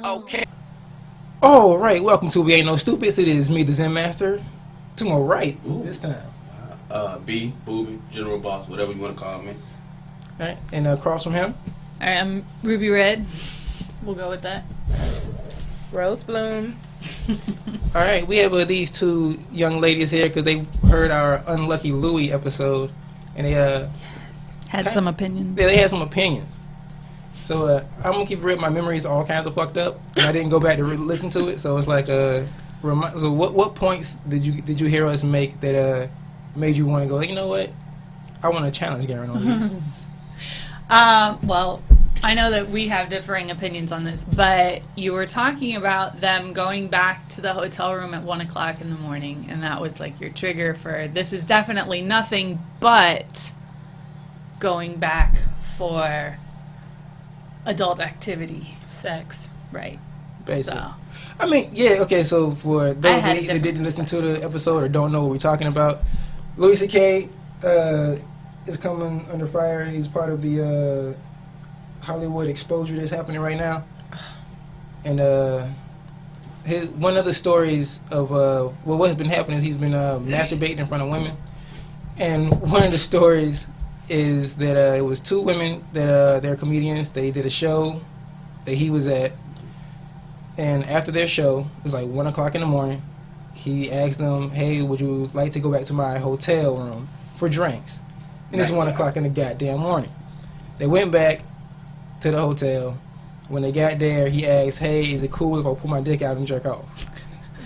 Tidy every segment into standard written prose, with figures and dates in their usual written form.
Okay. All right, welcome to We Ain't No Stupids. It is me, the Zen Master. To my right this time. B, Booby, General Boss, whatever you want to call me. All right, and across from him. All right, I'm Ruby Red. We'll go with that. Rose Bloom. All right, we have these two young ladies here because they heard our Unlucky Louie episode, and they Had some opinions. they had some opinions. So I'm gonna keep it real. My memories all kinds of fucked up, and I didn't go back to listen to it. So it's like so what points did you hear us make that made you want to go? You know what? I want to challenge Garen on this. Well, I know that we have differing opinions on this, but you were talking about them going back to the hotel room at 1 o'clock in the morning, and that was like your trigger for this is definitely nothing but going back for adult activity. Sex. Right. Basically. So. I mean, yeah, okay, so for those had a that different didn't listen to the episode or don't know what we're talking about, Louis C.K. Is coming under fire. He's part of the Hollywood exposure that's happening right now. And one of the stories of what has been happening is he's been masturbating in front of women. And one of the stories is that it was two women that they're comedians. They did a show that he was at. And after their show, it was like 1 o'clock in the morning, he asked them, hey, would you like to go back to my hotel room for drinks? And it's 1 o'clock in the goddamn morning. They went back to the hotel. When they got there, he asked, hey, is it cool if I pull my dick out and jerk off?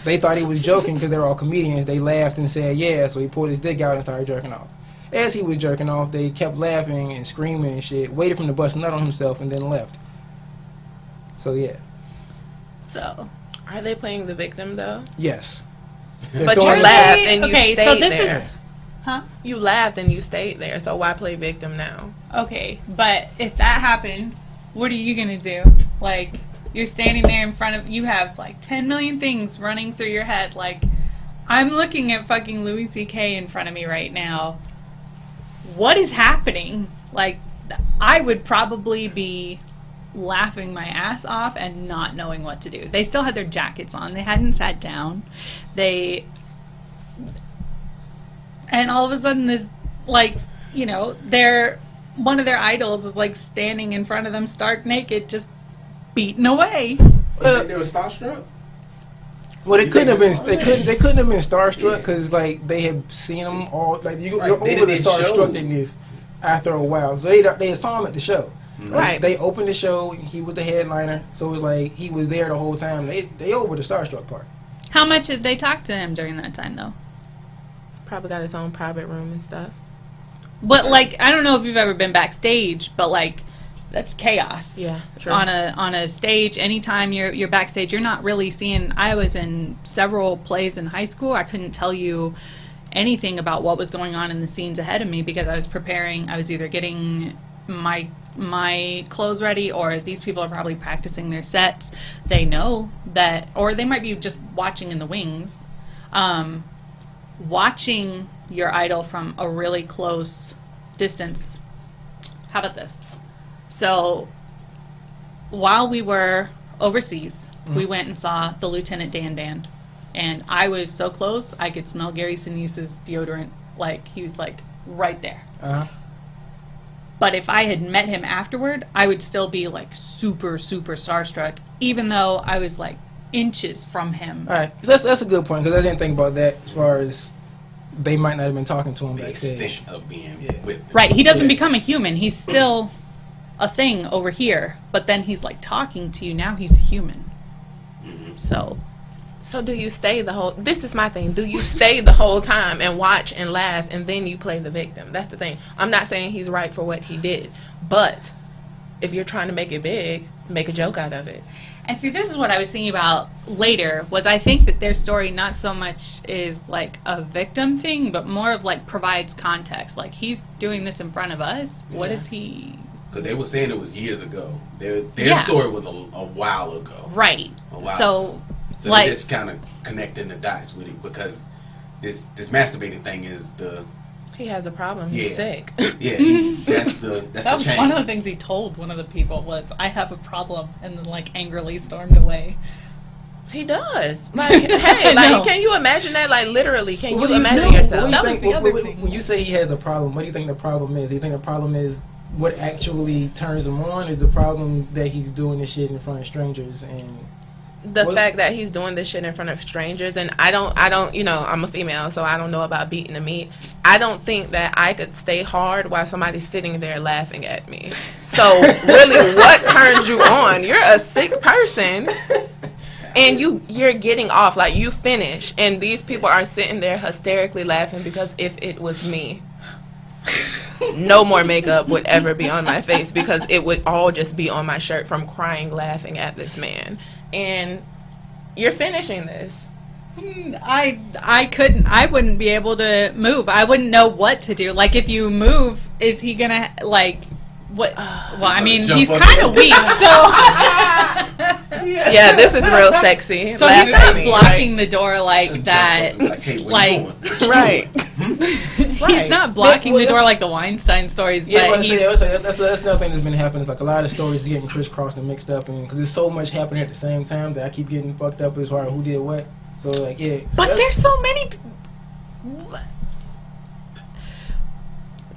They thought he was joking because they were all comedians. They laughed and said, yeah, so he pulled his dick out and started jerking off. As he was jerking off, they kept laughing and screaming and shit, waited for him to bust a nut on himself, and then left. So, yeah. So. Are they playing the victim, though? Yes. But you laughed and you stayed so this there. is... Huh? You laughed and you stayed there, so why play victim now? Okay, but if that happens, what are you gonna do? Like, you're standing there in front of, you have like 10 million things running through your head. Like, I'm looking at fucking Louis C.K. in front of me right now. What is happening? Like, I would probably be laughing my ass off and not knowing what to do. They still had their jackets on. They hadn't sat down. And all of a sudden this, like, you know, one of their idols is like standing in front of them stark naked, just beaten away. They were starstruck? Well, they couldn't have been starstruck because like they had seen them all. Like you're over the starstruck after a while. So they saw him at the show. Mm-hmm. Right. They opened the show. He was the headliner, so it was like he was there the whole time. They over the starstruck part. How much did they talk to him during that time, though? Probably got his own private room and stuff. But like, I don't know if you've ever been backstage, but like, that's chaos. Yeah, true. On a stage, anytime you're backstage, you're not really seeing. I was in several plays in high school. I couldn't tell you anything about what was going on in the scenes ahead of me because I was preparing. I was either getting my clothes ready, or these people are probably practicing their sets. They know that, or they might be just watching in the wings. Watching your idol from a really close distance. How about this? So, while we were overseas, we went and saw the Lieutenant Dan Band. And I was so close, I could smell Gary Sinise's deodorant. Like, he was, like, right there. Uh-huh. But if I had met him afterward, I would still be, like, super, super starstruck, even though I was, like, inches from him. All right, so that's a good point because I didn't think about that as far as they might not have been talking to him The backstage. extent of being with them. Right, he doesn't become a human. He's still a thing over here, but then he's like talking to you. Now he's human. Mm-hmm. So do you stay the whole... This is my thing. Do you stay the whole time and watch and laugh and then you play the victim? That's the thing. I'm not saying he's right for what he did, but if you're trying to make it big, make a joke out of it. And see, this is what I was thinking about later, was I think that their story not so much is like a victim thing, but more of like provides context. Like, he's doing this in front of us. What is he... Because they were saying it was years ago. Their story was a while ago. Right. A while. So They're just kind of connecting the dots with it because this masturbating thing is the He has a problem. He's sick. Yeah, that's the change. One of the things he told one of the people was, "I have a problem," and then like angrily stormed away. He does. Like, hey, like, No. can you imagine that? Like, literally, can What you do imagine do? yourself? What do That you was think, the other thing. when you say he has a problem, what do you think the problem is? Do you think the problem is what actually turns him on? Is the problem that he's doing this shit in front of strangers and The fact that he's doing this shit in front of strangers, and I don't, you know, I'm a female, so I don't know about beating the meat. I don't think that I could stay hard while somebody's sitting there laughing at me. So really, what turns you on? You're a sick person, and you're getting off. Like, you finish, and these people are sitting there hysterically laughing because if it was me, no more makeup would ever be on my face because it would all just be on my shirt from crying laughing at this man. And you're finishing this. I wouldn't be able to move. I wouldn't know what to do. Like, if you move, is he gonna, like, what? Well, I mean, he's kind of weak, so. Yeah, this is real sexy. So he's not blocking the door like that. Like, hey, where Like, you going? What you Right. doing? He's not blocking the door like the Weinstein stories, yeah, but he's. that's another thing that's been happening. It's like a lot of stories getting crisscrossed and mixed up, and because there's so much happening at the same time that I keep getting fucked up as far as who did what. So like, yeah. But there's so many.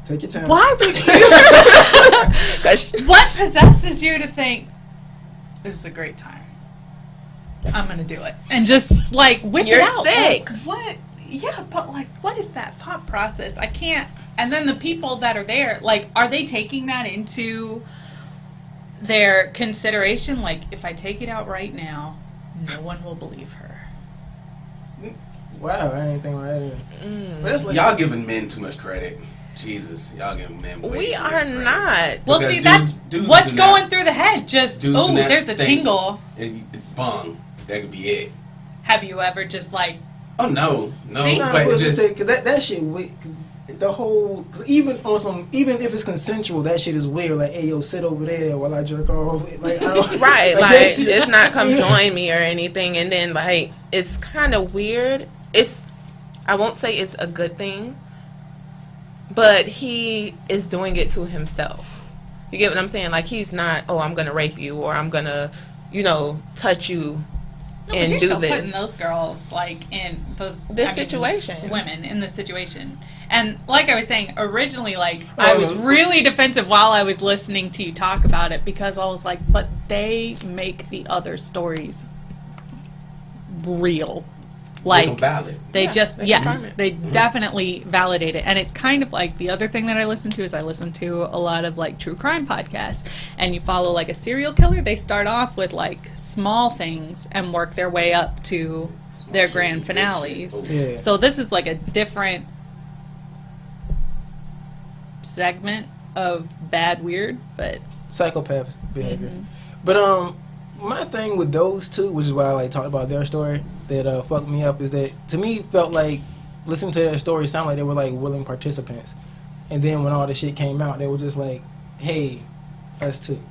Take your time. Why would you? What possesses you to think this is a great time? I'm gonna do it and just like whip You're it out. sick. Like, what? Yeah, but like, what is that thought process? I can't. And then the people that are there, like, are they taking that into their consideration? Like, if I take it out right now, no one will believe her. Wow, I didn't think about that. But that's like, Y'all giving men too much credit. Jesus, y'all giving men way We too much are credit. not. Well, Because see, that's dudes what's do not- going through the head. Just, dudes do oh, not there's a think- tingle. Bong. That could be it. Have you ever just like, Oh no, See? but just cause that shit, the whole, cause even if it's consensual, that shit is weird. Like, hey, yo, sit over there while I jerk off. Like, I don't, Right, that like, shit- it's not come join me or anything. And then, like, it's kind of weird. I won't say it's a good thing, but he is doing it to himself. You get what I'm saying? Like, he's not, oh, I'm going to rape you or I'm going to, you know, touch you no, but and you're do still this. putting those girls like in This situation. women in this situation. And like I was saying originally, like Oh, I was no. really defensive while I was listening to you talk about it because I was like, but they make the other stories real. make them Like valid. they Yeah, just they yes, confirm it. they definitely validate it. And it's kind of like the other thing that I listen to is I listen to a lot of like true crime podcasts, and you follow like a serial killer. They start off with like small things and work their way up to their shit, grand big finales. shit. Yeah. So this is like a different segment of bad weird, but psychopath behavior. Mm-hmm. But my thing with those two, which is why I like talked about their story that fucked me up, is that to me felt like listening to their story sounded like they were like willing participants, and then when all the shit came out, they were just like, "Hey, us too,"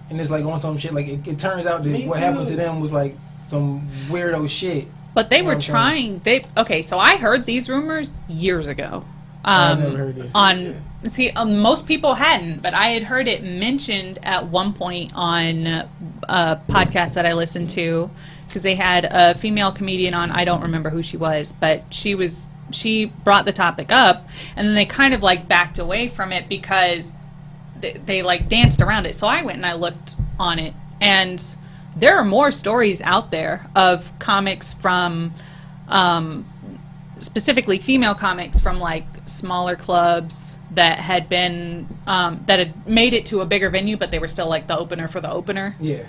and it's like on some shit. Like it turns out that Me what too. happened to them was like some weirdo shit. but they You know were what I'm saying? trying. So I heard these rumors years ago. I've never heard this. Most people hadn't, but I had heard it mentioned at one point on a podcast that I listened to because they had a female comedian on. I don't remember who she was, but she brought the topic up, and then they kind of like backed away from it because they like danced around it. So I went and I looked on it, and there are more stories out there of comics from specifically female comics from like smaller clubs that had been that had made it to a bigger venue, but they were still like the opener for the opener. Yeah.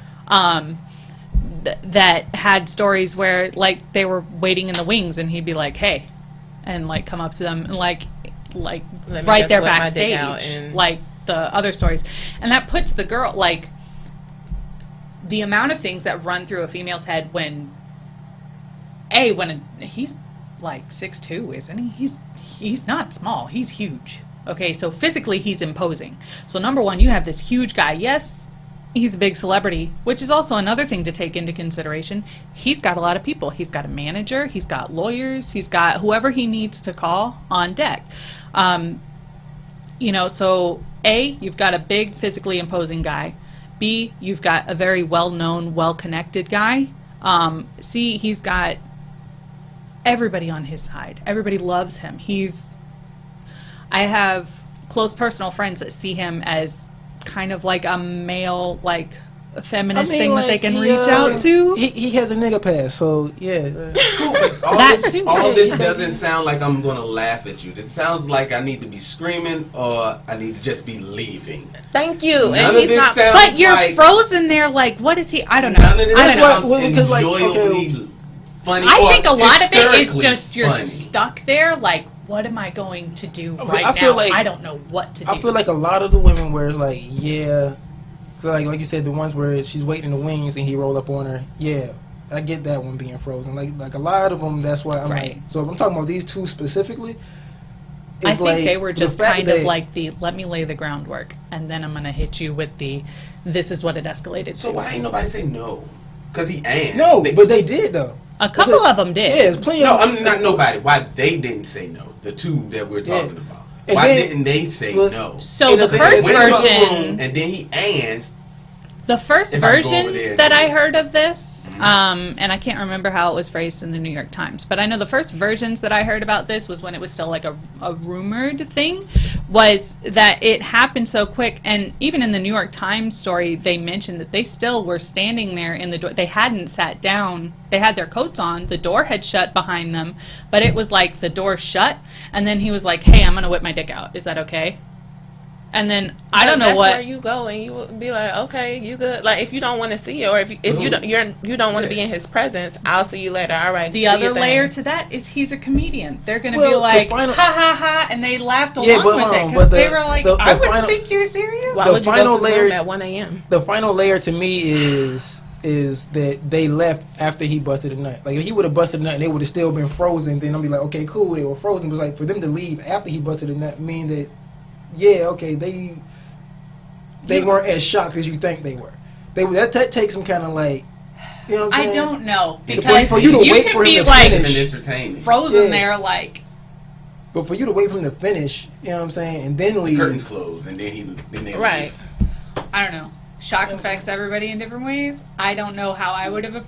That had stories where like they were waiting in the wings, and he'd be like, "Hey," and like come up to them and like Let me right just there whip my dick out backstage, and- like the other stories, and that puts the girl like the amount of things that run through a female's head when he's like 6'2", isn't he? He's not small. He's huge. Okay, so physically he's imposing. So number one, you have this huge guy. Yes, he's a big celebrity, which is also another thing to take into consideration. He's got a lot of people. He's got a manager. He's got lawyers. He's got whoever he needs to call on deck. You know, so A, you've got a big physically imposing guy. B, you've got a very well-known, well-connected guy. C, he's got everybody on his side. Everybody loves him. I have close personal friends that see him as kind of like a male, like, feminist thing that they can reach out to. He has a nigga pass, so yeah. Cool, but all this doesn't sound like I'm gonna laugh at you. This sounds like I need to be screaming or I need to just be leaving. Thank you. None of this sounds but you're like, frozen there like, what is he? I don't know. None of this I don't know. sounds enjoyably funny. I think a lot of it is hysterically just you're funny. stuck there like, what am I going to do right I feel now? like- I don't know what to do. I feel like a lot of the women where it's like, yeah, so like you said, the ones where she's waiting in the wings and he roll up on her, yeah, I get that one being frozen. Like a lot of them, that's why I'm Right. like. So if I'm talking about these two specifically, I it's think like they were the just fact kind of that- like let me lay the groundwork and then I'm going to hit you with this is what it escalated So to. why ain't nobody say no? Because he asked. No, but they did though. A couple of them did. Yeah, it's plenty No, of. I'm not nobody. Why they didn't say no? The two that we're talking about. And Why then- didn't they say well, no? So And the if they first Went to a room, version, and then he asked. the first If I go over versions there that and- I heard of this, and I can't remember how it was phrased in the New York Times, but I know the first versions that I heard about this was when it was still like a rumored thing, was that it happened so quick. And even in the New York Times story, they mentioned that they still were standing there in the door. They hadn't sat down. They had their coats on. The door had shut behind them, but it was like the door shut. And then he was like, "Hey, I'm going to whip my dick out. Is that okay?" And then I don't know that's what. where you go and you will be like, okay, you good. Like if you don't want to see it, or if you don't want to be in his presence, I'll see you later. All right. The do other your thing. layer to that is he's a comedian. They're going to Well, be the like, final- ha ha ha, and they laughed along Yeah, but with hold it on, because but they the- were like, the I wouldn't final- think you're serious. Why the would you final go to the layer- room at 1 a.m.? The final layer to me is that they left after he busted a nut. Like if he would have busted a nut and they would have still been frozen, then I'll be like, okay, cool, they were frozen. But like for them to leave after he busted a nut mean that, yeah, okay, they weren't as shocked as you think they were. That takes some kind of like, you know what I'm I saying? don't know For because you to wait can for him be to like finish. And entertaining. frozen Yeah. there, like But for you to wait for him to finish, you know what I'm saying, and then The leave. curtains closed, and then they Right. leave. I don't know. Shock affects everybody in different ways. I don't know how I would have.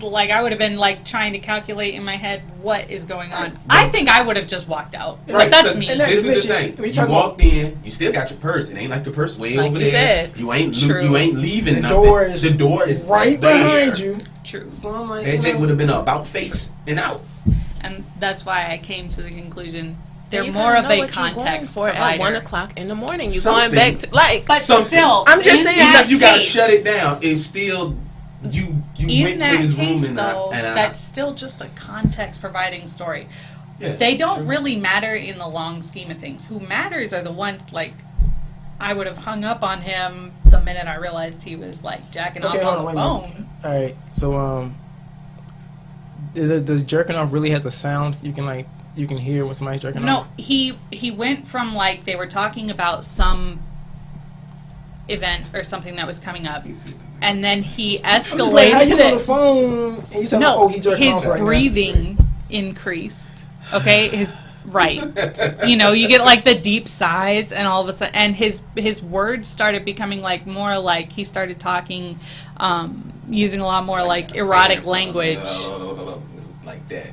Like I would have been like trying to calculate in my head what is going on. I think I would have just walked out. Right, But that's 'cause me. and that- This is the Mitchell, thing. we You talk walked in. You still got your purse. It ain't like the purse way Like over you there. said. You ain't True. you ain't leaving The nothing. door is the door is right there. behind you. True. So I'm like, That you Jake know, would have been an about face and out. And that's why I came to the conclusion they're You more gotta of know a what you're going context for provider. at 1 o'clock in the morning. You Something. going back to like, But Something. still, I'm just in saying, Even that if you gotta case- shut it down, it's still you In went to that his case, room and though, I that's still just a context providing story. yeah, They don't true. really matter in the long scheme of things. Who matters are the ones like I would have hung up on him the minute I realized he was like jacking Okay, off hold on on, the wait a phone. minute. All right, so does jerking off really has a sound? You can hear when somebody's jerking No, off. he went from like they were talking about some event or something that was coming up, and then he I'm just like, how you on the escalated phone and you it. tell me, No, oh, he jerking his off right breathing increased. Okay, his right. You know, you get like the deep sighs, and all of a sudden, and his words started becoming like more like he started talking, using a lot more like erotic language. Like that.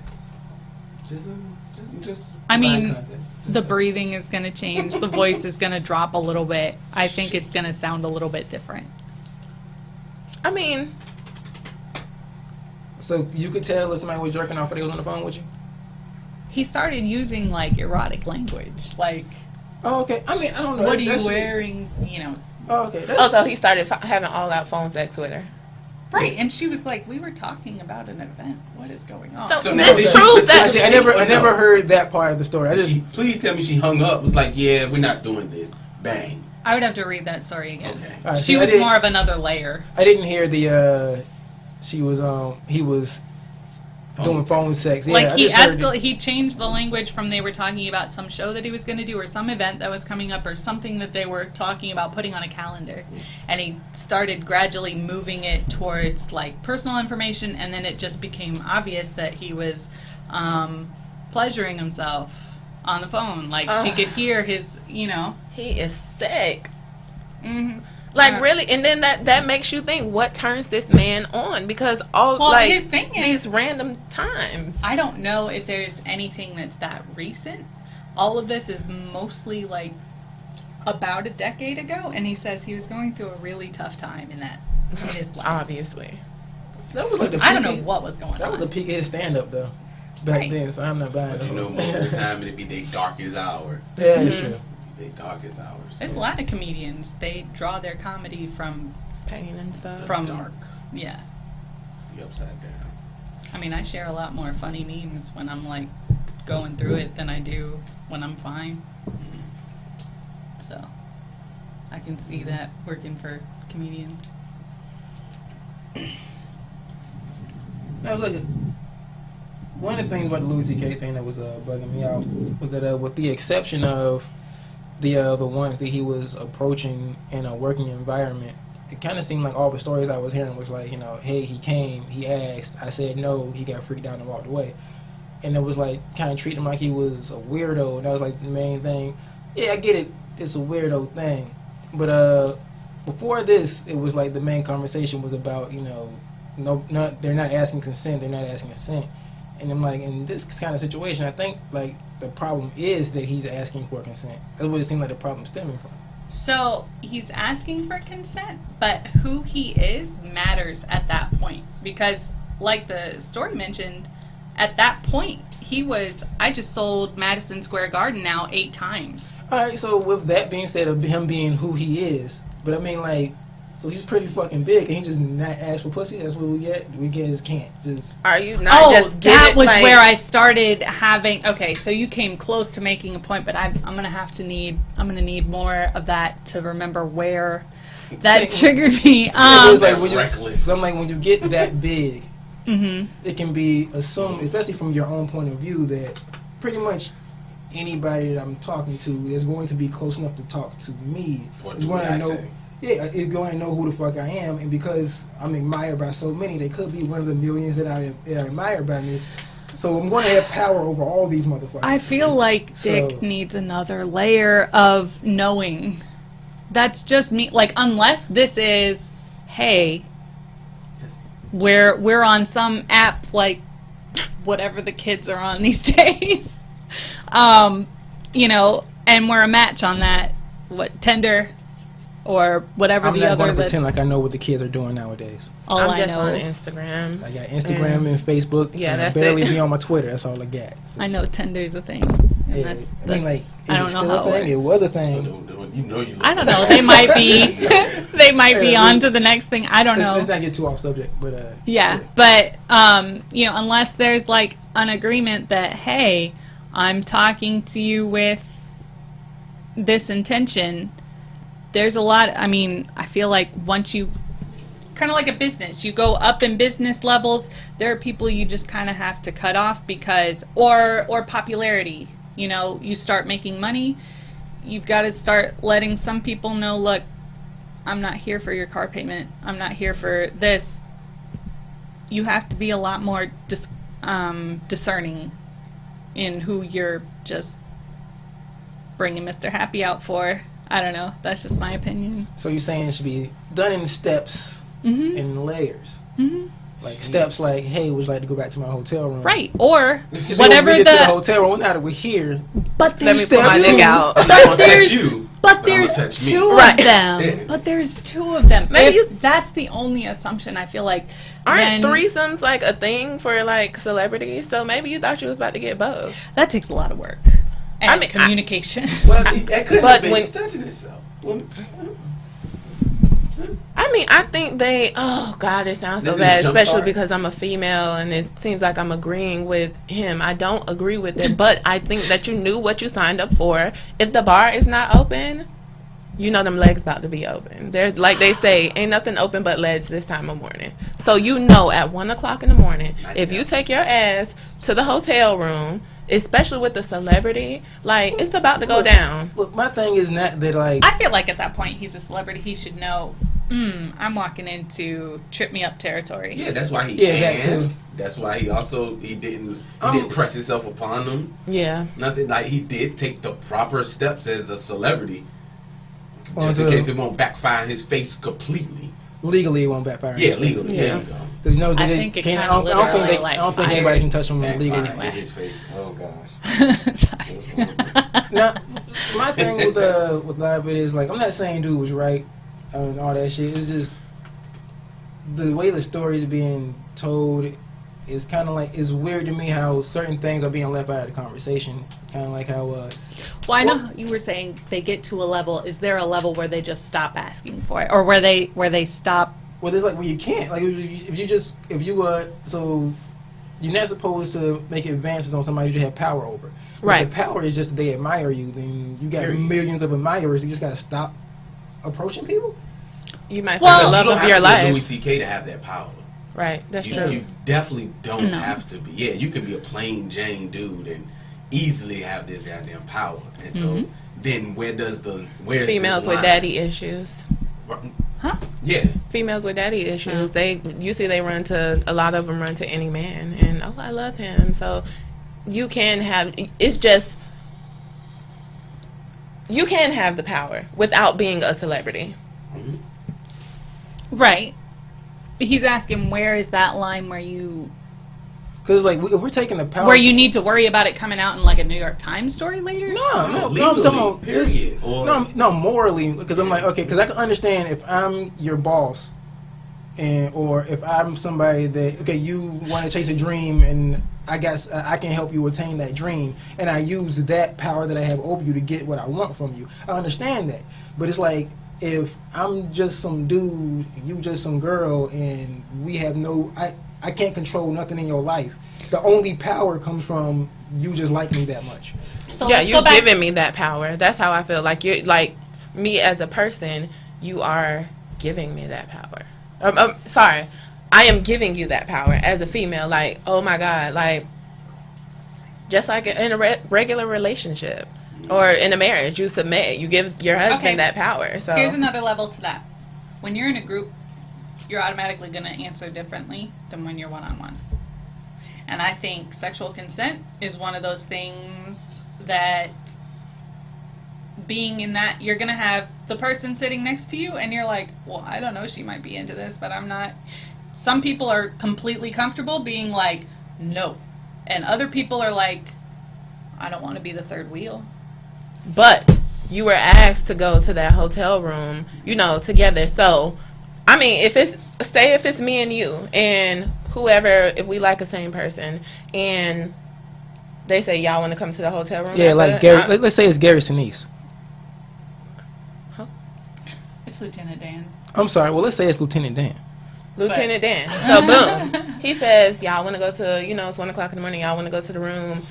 Just I mean, provide context. the breathing is going to change. The voice is going to drop a little bit. I think it's going to sound a little bit different. I mean, now. So you could tell if somebody was jerking off, but they was on the phone with you. He started using like erotic language, like Oh, okay. I mean, I don't know. "What are That's- you wearing?" You know, Oh, okay. oh, so he started having all out phone sex with her. right? And she was like, "We were talking about an event. What is going on?" So So now this did she proves that participate? I No. never heard that part of the story. I just Please tell me she hung up. Was like, yeah, we're not doing this. Bang. I would have to read that story again. Okay. all right, She so was I didn't- more of another layer. I didn't hear the he was doing phone sex. Yeah, Like I he just heard it. he changed the language from they were talking about some show that he was going to do or some event that was coming up or something that they were talking about putting on a calendar, and he started gradually moving it towards like personal information, and then it just became obvious that he was pleasuring himself on the phone. Like, she could hear his, you know. He is sick. Mm-hmm. Like, really? And then that makes you think, what turns this man on? Because his thing is, these random times. I don't know if there's anything that's that recent. All of this is mostly, like, about a decade ago, and he says he was going through a really tough time in his life. Obviously. That was like the I don't know what was going on. That was the peak of his stand-up, though. Back then, so I'm not buying But you know, most of the time it'd be their darkest hour. Yeah, it's true. Their darkest hours. There's a lot of comedians. They draw their comedy from Pain and stuff. From dark. Yeah. The upside down. I mean, I share a lot more funny memes when I'm like going through it than I do when I'm fine. So I can see that working for comedians. That was like one of the things about the Louis C.K. thing that was bugging me out was that with the exception of the ones that he was approaching in a working environment, it kind of seemed like all the stories I was hearing was like, you know, hey, he came, he asked, I said no, he got freaked out and walked away. And it was like kind of treating him like he was a weirdo, and that was like the main thing. Yeah, I get it, it's a weirdo thing. But before this, it was like the main conversation was about, you know, they're not asking consent, And I'm like, in this kind of situation, I think like the problem is that he's asking for consent. That's what it seemed like the problem stemming from. So he's asking for consent, but who he is matters at that point. Because like the story mentioned, at that point, I just sold Madison Square Garden now 8 times. All right, so with that being said, of him being who he is, but I mean, like, so he's pretty fucking big, and he just not ask for pussy. That's what we get. We just can't just. Are you not? Just that was where I started having. Okay, so you came close to making a point, but I'm gonna need more of that to remember where that triggered me. It was like when reckless. So I'm like, when you get that big, mm-hmm. it can be assumed, especially from your own point of view, that pretty much anybody that I'm talking to is going to be close enough to talk to me. Is going to know. Yeah, it's going to know who the fuck I am, and because I'm admired by so many, they could be one of the millions that are admired by me. So I'm going to have power over all these motherfuckers. I feel like Dick needs another layer of knowing. That's just me. Like, unless this is, hey, we're on some app like whatever the kids are on these days, you know, and we're a match on that. What, Tinder? Or whatever the other. I'm not going to pretend like I know what the kids are doing nowadays. I'm just on Instagram. I got Instagram and Facebook. Yeah, and that's I barely it. be on my Twitter. That's all I got. So. I know Tinder's a thing. And that's I mean, like, is I don't it know still how a thing? it It works. was a thing. I don't know. They might be. They might be on to the next thing. I don't know. Let's not get too off subject, but yeah, but you know, unless there's like an agreement that, hey, I'm talking to you with this intention. There's a lot. I mean, I feel like once you kind of like a business, you go up in business levels, there are people you just kind of have to cut off because or popularity. You know, you start making money, you've got to start letting some people know, look, I'm not here for your car payment. I'm not here for this. You have to be a lot more discerning in who you're just bringing Mr. Happy out for. I don't know. That's just my opinion. So you're saying it should be done in steps, mm-hmm. in layers. Mm-hmm. Like steps like, hey, would you like to go back to my hotel room? Right. Or Then whatever we get to the hotel room, now that we're here. But Let there's me pull my dick out. But there's two of Right. them. But there's 2 of them. Maybe that's the only assumption I feel like. Aren't threesomes like a thing for like celebrities? So maybe you thought you was about to get both. That takes a lot of work. And I mean, communication. Well, that couldn't have been. He's touching himself. I mean, I think they. Oh God, it sounds so bad, especially because I'm a female, and it seems like I'm agreeing with him. I don't agree with it, but I think that you knew what you signed up for. If the bar is not open, you know them legs about to be open. They're like they say, ain't nothing open but legs this time of morning. So you know, at 1 o'clock in the morning, if you take your ass to the hotel room, especially with the celebrity, like it's about to go down. Look, my thing is not that like I feel like at that point he's a celebrity. He should know I'm walking into trip me up territory. Yeah, that's why he that asked. too. That's why he didn't press himself upon them. Yeah. Nothing like he did take the proper steps as a celebrity, just in Also, case it won't backfire in his face completely. legally, it won't backfire. Yeah, legally. Yeah. There you go. Because he knows I they think it can't. kinda I don't think literally, like, I don't think anybody can touch him legally. Backfire in his face. Oh gosh. Sorry. Now, my thing with live it is like I'm not saying dude was right and all that shit. It's just the way the story is being told is kind of like it's weird to me how certain things are being left out of the conversation. Kind of like how. Well, I know you were saying they get to a level. Is there a level where they just stop asking for it, or where they stop? Well, there's like where you can't like if you so you're not supposed to make advances on somebody you have power over. Right. If the power is just that they admire you, then you got Period. millions of admirers. You just got to stop approaching people. You might Well, find the love you don't of your have to be Louis life. C.K. to have that power. Right. That's You, true. you definitely don't No. have to be. Yeah, you can be a plain Jane dude and easily have this goddamn power. And so then where's Females this with line? daddy issues. Huh? Yeah. Females with daddy issues. Yeah. They run to, a lot of them run to any man, and I love him. So you can have. It's just you can have the power without being a celebrity. Right. He's asking where is that line where you Because like if we're taking the power, where you need to worry about it coming out in like a New York Times story later? no, I'm legally, talking about just period. Or- no morally. Because I'm like okay, because I can understand if I'm your boss, and or if I'm somebody that okay, you want to chase a dream, and I guess I can help you attain that dream, and I use that power that I have over you to get what I want from you. I understand that, but it's like if I'm just some dude, you just some girl, and we have I can't control nothing in your life. The only power comes from you just like me that much. So Yeah, let's you're go back. giving me that power. That's how I feel. Like you're like me as a person. You are giving me that power. Sorry, I am giving you that power as a female. Like, oh my God, like just like in a regular relationship or in a marriage, you submit. You give your husband Okay. that power. So Here's another level to that. When you're in a group, you're automatically going to answer differently than when you're one-on-one. And I think sexual consent is one of those things that being in that, you're going to have the person sitting next to you and you're like, well, I don't know, she might be into this, but I'm not. Some people are completely comfortable being like, no. And other people are like, I don't want to be the third wheel. But you were asked to go to that hotel room, together. So, I mean, if it's me and you and whoever, if we like the same person, and they say y'all want to come to the hotel room. Yeah, like after, Gary. Let's say it's Gary Sinise. It's Lieutenant Dan. I'm sorry. Well, let's say it's Lieutenant Dan. Lieutenant Dan. So boom, he says y'all want to go to, it's 1:00 in the morning. Y'all want to go to the room.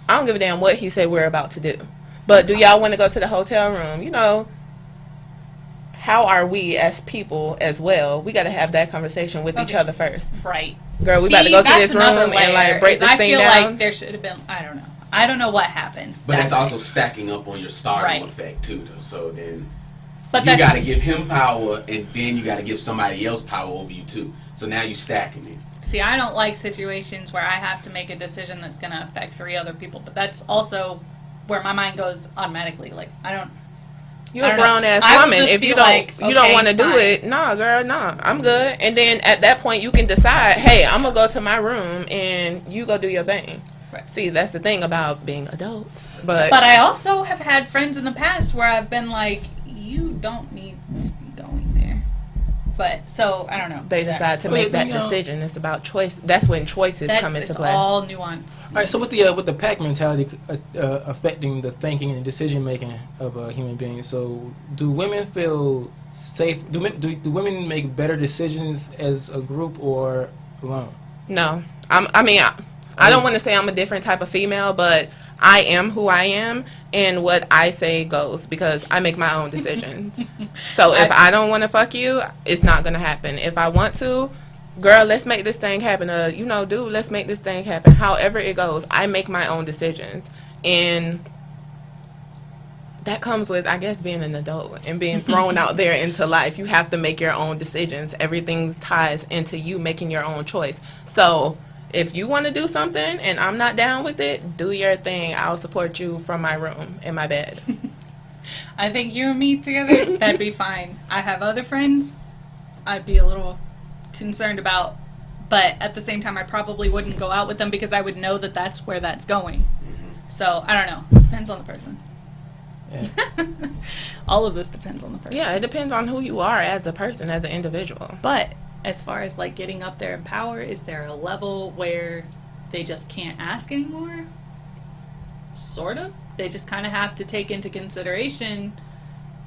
I don't give a damn what he said we're about to do, but do y'all want to go to the hotel room? How are we as people as well? We got to have that conversation with each Okay. other first. Right. Girl, we about to go to that's this room another and layer, like break is this I thing feel down. like there should have been, I don't know what happened. But that's that also day. stacking up on your stardom Right. effect too, though. So then But you that's, got to give him power, and then you got to give somebody else power over you too. So now you're stacking it. see, I don't like situations where I have to make a decision that's going to affect 3 other people. But that's also where my mind goes automatically. Like, I don't. You're I a don't know. grown ass I would woman. just If you feel don't, like, you don't okay, want to do fine. it. Nah, girl, nah, I'm good. And then at that point, you can decide, hey, I'm gonna go to my room and you go do your thing. Right. See, that's the thing about being adults. But But I also have had friends in the past where I've been like, you don't need to be going there. But, so, I don't know. they decide to make that decision. It's about choice. That's when choices come into It's play. all nuance. All right. So with the pack mentality affecting the thinking and decision making of human beings, so do women feel safe? Do women make better decisions as a group or alone? No, I don't want to say I'm a different type of female, but I am who I am, and what I say goes because I make my own decisions. So if I don't want to fuck you, it's not gonna happen. If I want to, girl, let's make this thing happen. Dude, let's make this thing happen. However it goes, I make my own decisions, and that comes with, I guess, being an adult and being thrown out there into life. You have to make your own decisions. Everything ties into you making your own choice. So if you want to do something and I'm not down with it, do your thing. I'll support you from my room in my bed. I think you and me together, that'd be fine. I have other friends I'd be a little concerned about, but at the same time, I probably wouldn't go out with them because I would know that that's where that's going. So, I don't know. Depends on the person. Yeah. All of this depends on the person. Yeah, it depends on who you are as a person, as an individual. But as far as like getting up there in power, is there a level where they just can't ask anymore? Sort of. They just kind of have to take into consideration,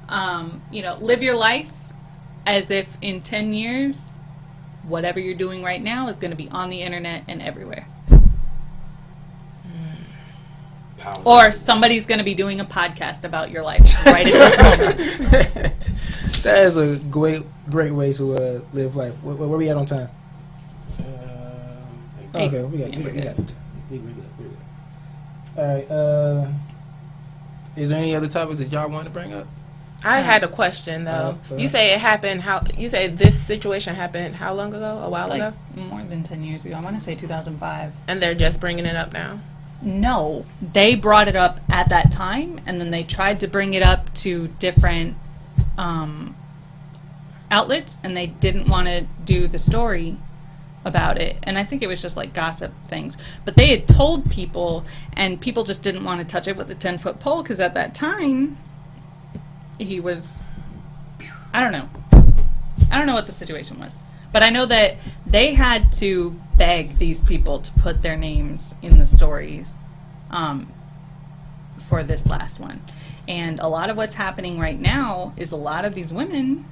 live your life as if in 10 years, whatever you're doing right now is going to be on the internet and everywhere. Or somebody's going to be doing a podcast about your life right at this moment. That is a great way to live life. Where we at on time? Okay, we got it. We good. All right. Is there any other topics that y'all want to bring up? I had a question though. You say it happened. You say this situation happened how long ago? A while ago? More than 10 years ago. I want to say 2005. And they're just bringing it up now. No, they brought it up at that time, and then they tried to bring it up to different outlets, and they didn't want to do the story about it. And I think it was just like gossip things. But they had told people, and people just didn't want to touch it with a 10-foot pole, because at that time, he was, I don't know what the situation was. But I know that they had to beg these people to put their names in the stories for this last one. And a lot of what's happening right now is a lot of these women,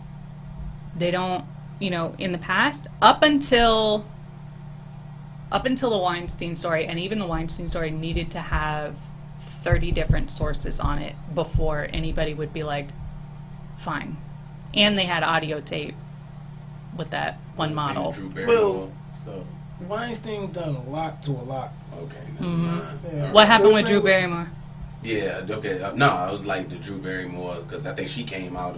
they don't, in the past, up until the Weinstein story, and even the Weinstein story needed to have 30 different sources on it before anybody would be like, fine. And they had audio tape with that one model. Well, Weinstein done a lot to a lot. Okay. Yeah. What happened with Drew Barrymore? Yeah. Okay. No, I was like the Drew Barrymore because I think she came out.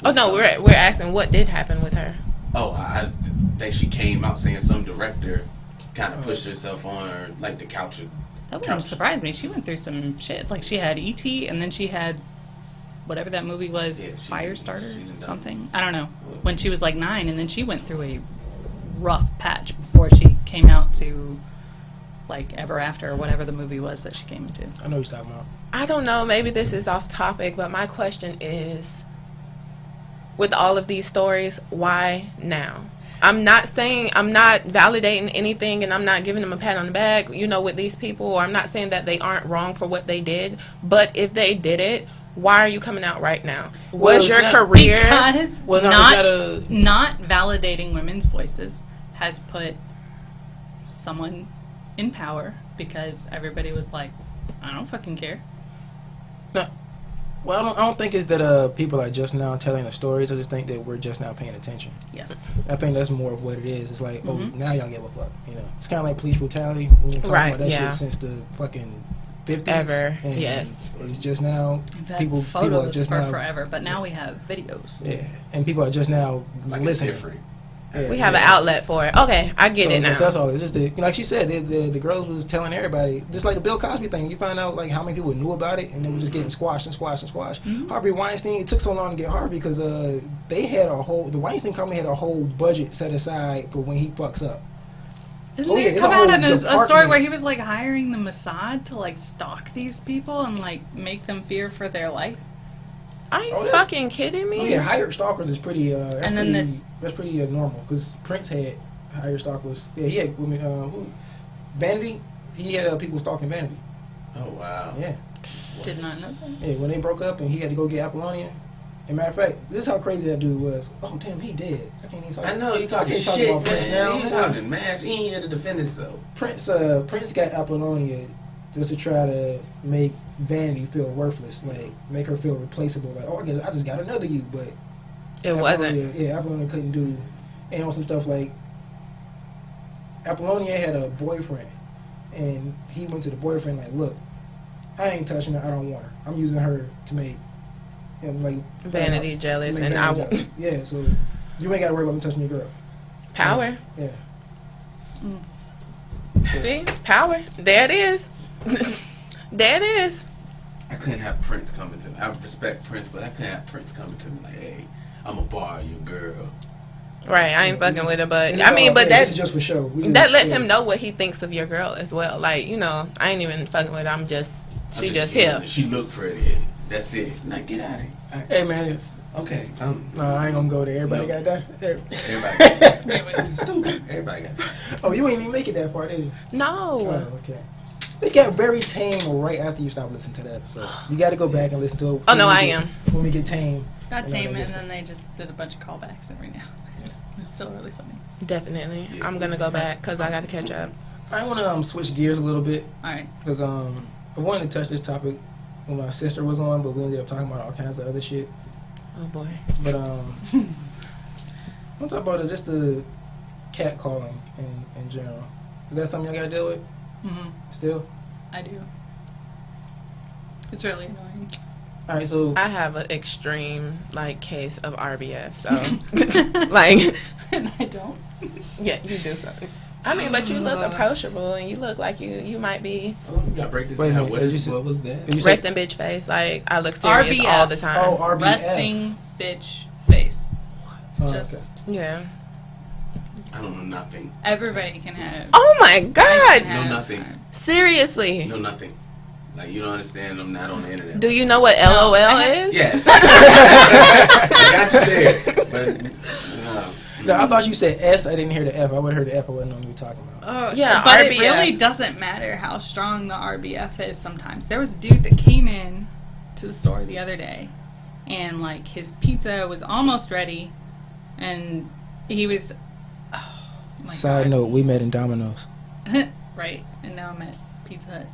We're asking what did happen with her. Oh, I think she came out saying some director kind of pushed herself on her, like the couch. That wouldn't surprise me. She went through some shit. Like she had E.T. and then she had whatever that movie was, Firestarter, something. I don't know. When she was like 9, and then she went through a rough patch before she came out to like Ever After or whatever the movie was that she came into. I know what you're talking about. I don't know. Maybe this is off topic, but my question is, with all of these stories, why now? I'm not validating anything, and I'm not giving them a pat on the back, with these people, or I'm not saying that they aren't wrong for what they did, but if they did it, why are you coming out right now? Was your career... Because not validating women's voices has put someone in power, because everybody was like, I don't fucking care. No. Well, I don't think it's that people are just now telling the stories. I just think that we're just now paying attention. Yes. I think that's more of what it is. It's like, now y'all give a fuck. It's kind of like police brutality. We've been talking about that shit since the fucking 50s. Ever. And yes. It's just now people are just for now forever, but now we have videos. Yeah, and people are just now listening. Different. We have an outlet for it. Okay, I get it now. So that's all. It's just like she said, the girls was telling everybody, just like the Bill Cosby thing. You find out like how many people knew about it, and it was just getting squashed. Harvey Weinstein. It took so long to get Harvey because they had the Weinstein company had a whole budget set aside for when he fucks up. Didn't they come out in a story where he was like hiring the Mossad to like stalk these people and like make them fear for their life? Are you fucking kidding me? Yeah, hired stalkers is pretty. That's pretty normal because Prince had hired stalkers. Yeah, he had women. Vanity. He had people stalking Vanity. Oh wow. Yeah. Did not know that. Yeah, when they broke up and he had to go get Apollonia. As a matter of fact, this is how crazy that dude was. Oh damn, he dead. I can't even talk. I know you talking shit, talk about Prince now. You talking mad? He ain't here to defend himself. Prince got Apollonia just to try to make Vanity feel worthless, like make her feel replaceable. Like, oh, I just got another you, but it wasn't. Yeah, Apollonia couldn't do, and on some stuff like Apollonia had a boyfriend, and he went to the boyfriend like, look, I ain't touching her. I don't want her. I'm using her to make, like Vanity jealous, make and I vanity jealous. Yeah, so you ain't got to worry about me touching your girl. power. Yeah. See, power. There it is. There it is. I couldn't have Prince coming to me. I respect Prince, but I couldn't have Prince coming to me like, hey, I'm going to borrow your girl. Right, I ain't fucking with her, but It's I mean, all- but this is that just for show. that lets him know what he thinks of your girl as well. Like, you know, I ain't even fucking with her. I'm just she just here. She look pretty. That's it. Now get out of here. Hey man, it's Okay. no, I ain't gonna go there. Everybody No. got that. Everybody got that. This is stupid. Everybody got that. Oh, you ain't even make it that far, did you? No. Oh, okay. It got very tame right after you stopped listening to that episode. You got to go back and listen to it. Oh no, I am. am. When we get tame. Got and all tame, that and good then they just did a bunch of callbacks every now. It's still really funny. Definitely. I'm gonna go back because I got to catch up. I want to switch gears a little bit All right. because I wanted to touch this topic when my sister was on, but we ended up talking about all kinds of other shit. Oh boy. But I'm talking about just the cat calling in general. Is that something y'all got to deal with Mm-hmm. still? I do. It's really annoying. All right, so I have an extreme like case of RBF, so like And I don't. yeah, you do something. I mean, but you look approachable and you look like you might be Oh, we gotta break this Wait a down. minute, What, did you is, say- what was that? did you say- resting bitch face. Like I look serious RBF. all the time. Oh, RBF. Resting bitch face. Oh, Just Yeah. I don't know nothing. everybody can have. Oh my guys God. can have No, nothing. fun. Seriously. No, nothing. Like, you don't understand. I'm not on the internet. Do you know what No, LOL I- is? Yes. I got you there. But, no. No, I thought you said S. I didn't hear the F. I would have heard the F. I wouldn't know what you were talking about. Oh, Yeah, but it RBF. really doesn't matter how strong the RBF is sometimes. There was a dude that came in to the store the other day, and, like, his pizza was almost ready, and he was... Oh, my Side God. note, we met in Domino's. Right, and now I'm at Pizza Hut.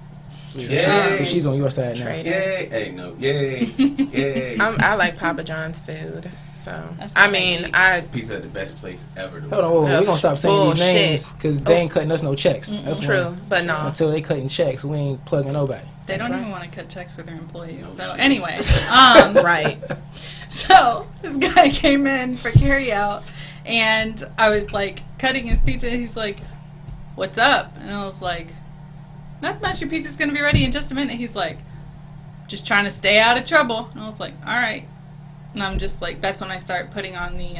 Yay. So she's on your side now. Trade. Yay. Hey, no. Yay. Yay. I like Papa John's food. So That's I what I mean, eat. I Pizza Hut, the best place ever to Hold on, work. we're going to stop saying these Bullshit. names because they ain't cutting us no checks. That's true, why. but no. Until they cutting checks, we ain't plugging nobody. They don't That's even right. want to cut checks for their employees. No So shit. anyway, right. so this guy came in for carryout, and I was like cutting his pizza. He's like, "What's up?" And I was like, "Nothing much. Your pizza's gonna be ready in just a minute." He's like, "Just trying to stay out of trouble." And I was like, "All right." And I'm just like, that's when I start putting on the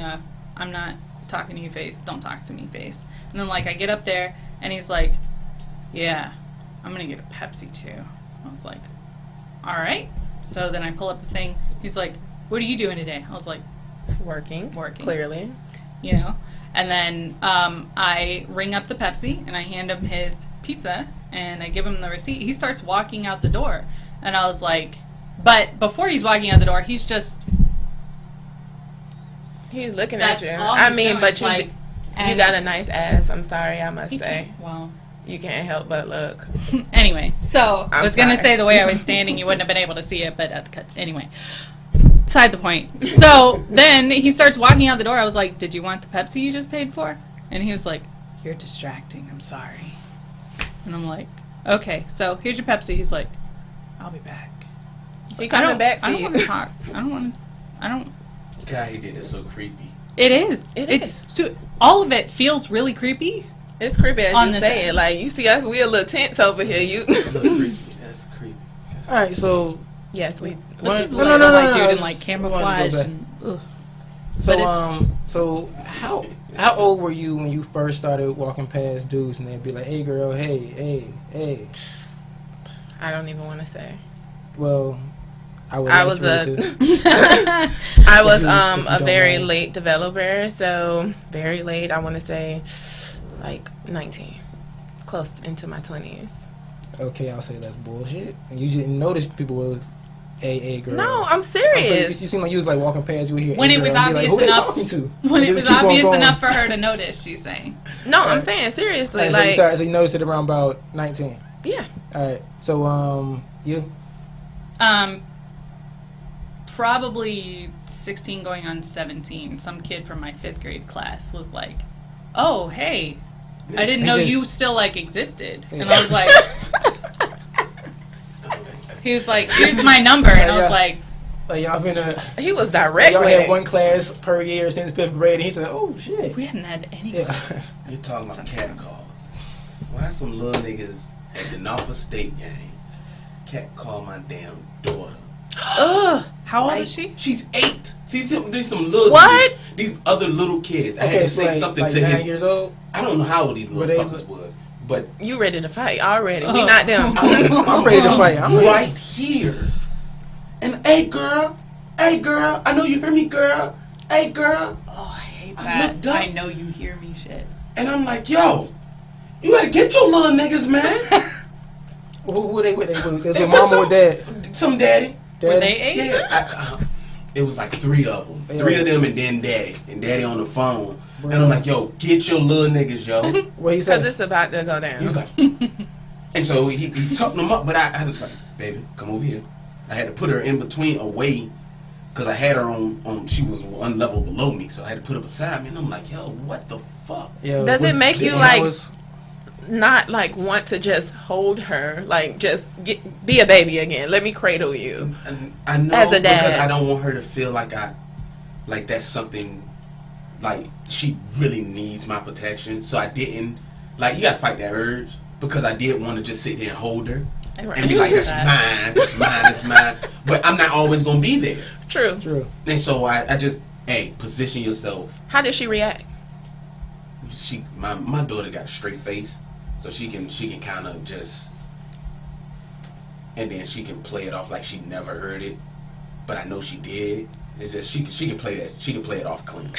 "I'm not talking to you" face. Don't talk to me face. And then like I get up there, and he's like, "Yeah, I'm gonna get a Pepsi too." I was like, "All right." So then I pull up the thing. He's like, "What are you doing today?" I was like, Working. Working. Clearly. you know. And then I ring up the Pepsi and I hand him his pizza and I give him the receipt. He starts walking out the door, and I was like, but before he's walking out the door, he's just He's looking that's at you. all I he's mean, doing. but you Like, you and got a nice ass. I'm sorry, I must he say. can't- well. You can't help but look. Anyway, so I I'm was gonna sorry. say the way I was standing, you wouldn't have been able to see it, but at the cut. Anyway, beside the point. So then he starts walking out the door. I was like, "Did you want the Pepsi you just paid for?" And he was like, "You're distracting. I'm sorry." And I'm like, "Okay, so here's your Pepsi." He's like, "I'll be back." He coming back for I don't you. want to talk. I don't want to. I don't. God, he did it so creepy. It is. It It's is. so all of it feels really creepy. It's creepy as On you this say it. end. Like you see us, we a little tense over here. You. A little creepy. That's creepy. All right, so Yes, we. What- He's no, like no, a no, white no, dude no, in like I wanted to go camouflage. back. And, ugh. So But it's- so how old were you when you first started walking past dudes and they'd be like, "Hey girl, hey." I don't even want to say. Well, I I was ask a. you too. I was If you a don't very mind. late developer, so very late. I want to say, like 19, close into my 20s. Okay, I'll say that's bullshit. And you didn't notice people was a girl. No, I'm You serious. seem like you was like walking past, you would hear When a it girl was and be like, obvious who they enough- talking to? When And it just was keep on obvious going. enough for her to notice, she's saying. No, I'm saying seriously. Alright, so you Like, started, so you noticed it around about 19. yeah. All right, so you. Probably 16 going on 17. Some kid from my 5th grade class was like, "Oh, hey, I didn't He know just- you still like existed." And Yeah. I was like, He was like, here's my number. And I was like, y'all been He was direct y'all with had it. one class per year since 5th grade, and he said, "Oh shit." we hadn't had any classes. You're talking about cat calls. Why some little niggas at the Norfolk State game cat call my damn daughter? Ugh. How old is she? She's 8. See, there's some little What? These other little kids. I had to say something to 9 his. years old. I don't know how old these little But they- fuckers was, but You ready to fight already? We not them. I'm ready to fight. I'm ready. right here. And hey girl, I know you hear me, girl. Hey girl, Oh, I hate I that. looked up. I know you hear me shit. and I'm like, yo, you better get your little niggas, man. Who were they with? They was They your was mama or dad? Some daddy. Were they 8? Yeah, it was like 3 of them. Yeah. 3 of them and then daddy. And daddy on the phone. And I'm like, yo, get your little niggas, yo. What he Because said? it's about to go down. He was like, and so he toughened them up, but I was like, baby, come over here. I had to put her in between away because I had her on, she was one level below me, so I had to put her beside me. And I'm like, yo, what the fuck? Yo, Does it make you when like I was- not like want to just hold her, like just be a baby again? Let me cradle you. And I know As a dad. because I don't want her to feel like that's something, like she really needs my protection. So I didn't, like, you gotta fight that urge because I did want to just sit there and hold her. And be like, that's mine, that's mine, that's mine. But I'm not always gonna be there. True. True. And so I just, position yourself. How did she react? My daughter got a straight face, so she can kind of just, and then she can play it off like she never heard it, but I know she did. It's just she can play that. She can play it off clean.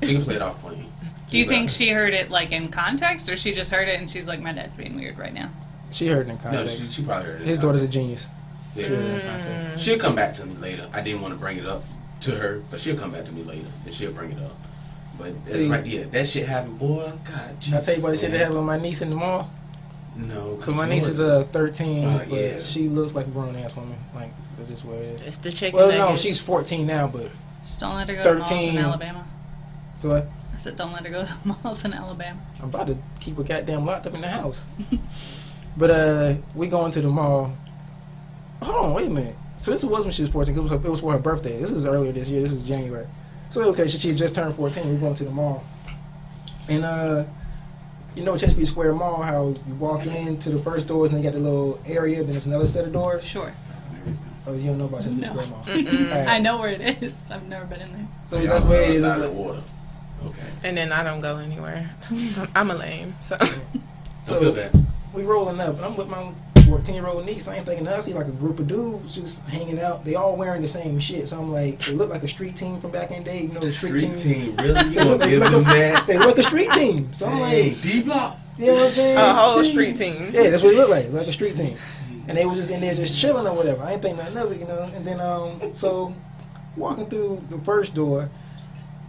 She can play it off clean. Do you think she heard it like in context, or she just heard it and she's like, my dad's being weird right now? She heard it in No, context. she probably heard it. His daughter's a genius. Yeah. She heard it in context. She'll come back to me later. I didn't want to bring it up to her, but she'll come back to me later and she'll bring it up. But See, right, yeah, that shit happened, boy. God, Jesus. I tell you about the shit that man. happened with my niece in the mall. No. So my niece is 13, but yeah. she looks like a grown ass woman. Like that's just what it is. It's the chicken. Well, no, nugget. she's 14 now, but Just don't let her go to malls 13. in Alabama. so what? I said, don't let her go to malls in Alabama. I'm about to keep her goddamn locked up in the house. But we going to the mall. Hold on, wait a minute. So this was when she was 14. It was for her birthday. This is earlier this year. This is January. So okay, she had just turned 14. We're going to the mall, and you know Chesapeake Square Mall, how you walk into the first doors and they got the little area, then there's another set of doors. Sure. Oh, you don't know about Chesapeake No. Square Mall? Mm-mm. Alright. I know where it is. I've never been in there. So that's where it is. Outside It's the like- water. Okay. And then I don't go anywhere. I'm a lame. So Don't feel So bad. we rolling up, and I'm with my 14-year-old niece. I ain't thinking I see like a group of dudes just hanging out. They all wearing the same shit. So I'm like, they look like a street team from back in the day. You know the street team. really? You They gonna look, give them that? they look a street team. So I'm like, D Block. you know what I'm saying? a whole street team. Yeah, that's what it looked like a street team. And they was just in there just chilling or whatever. I ain't think nothing of it, you know. And then so walking through the first door,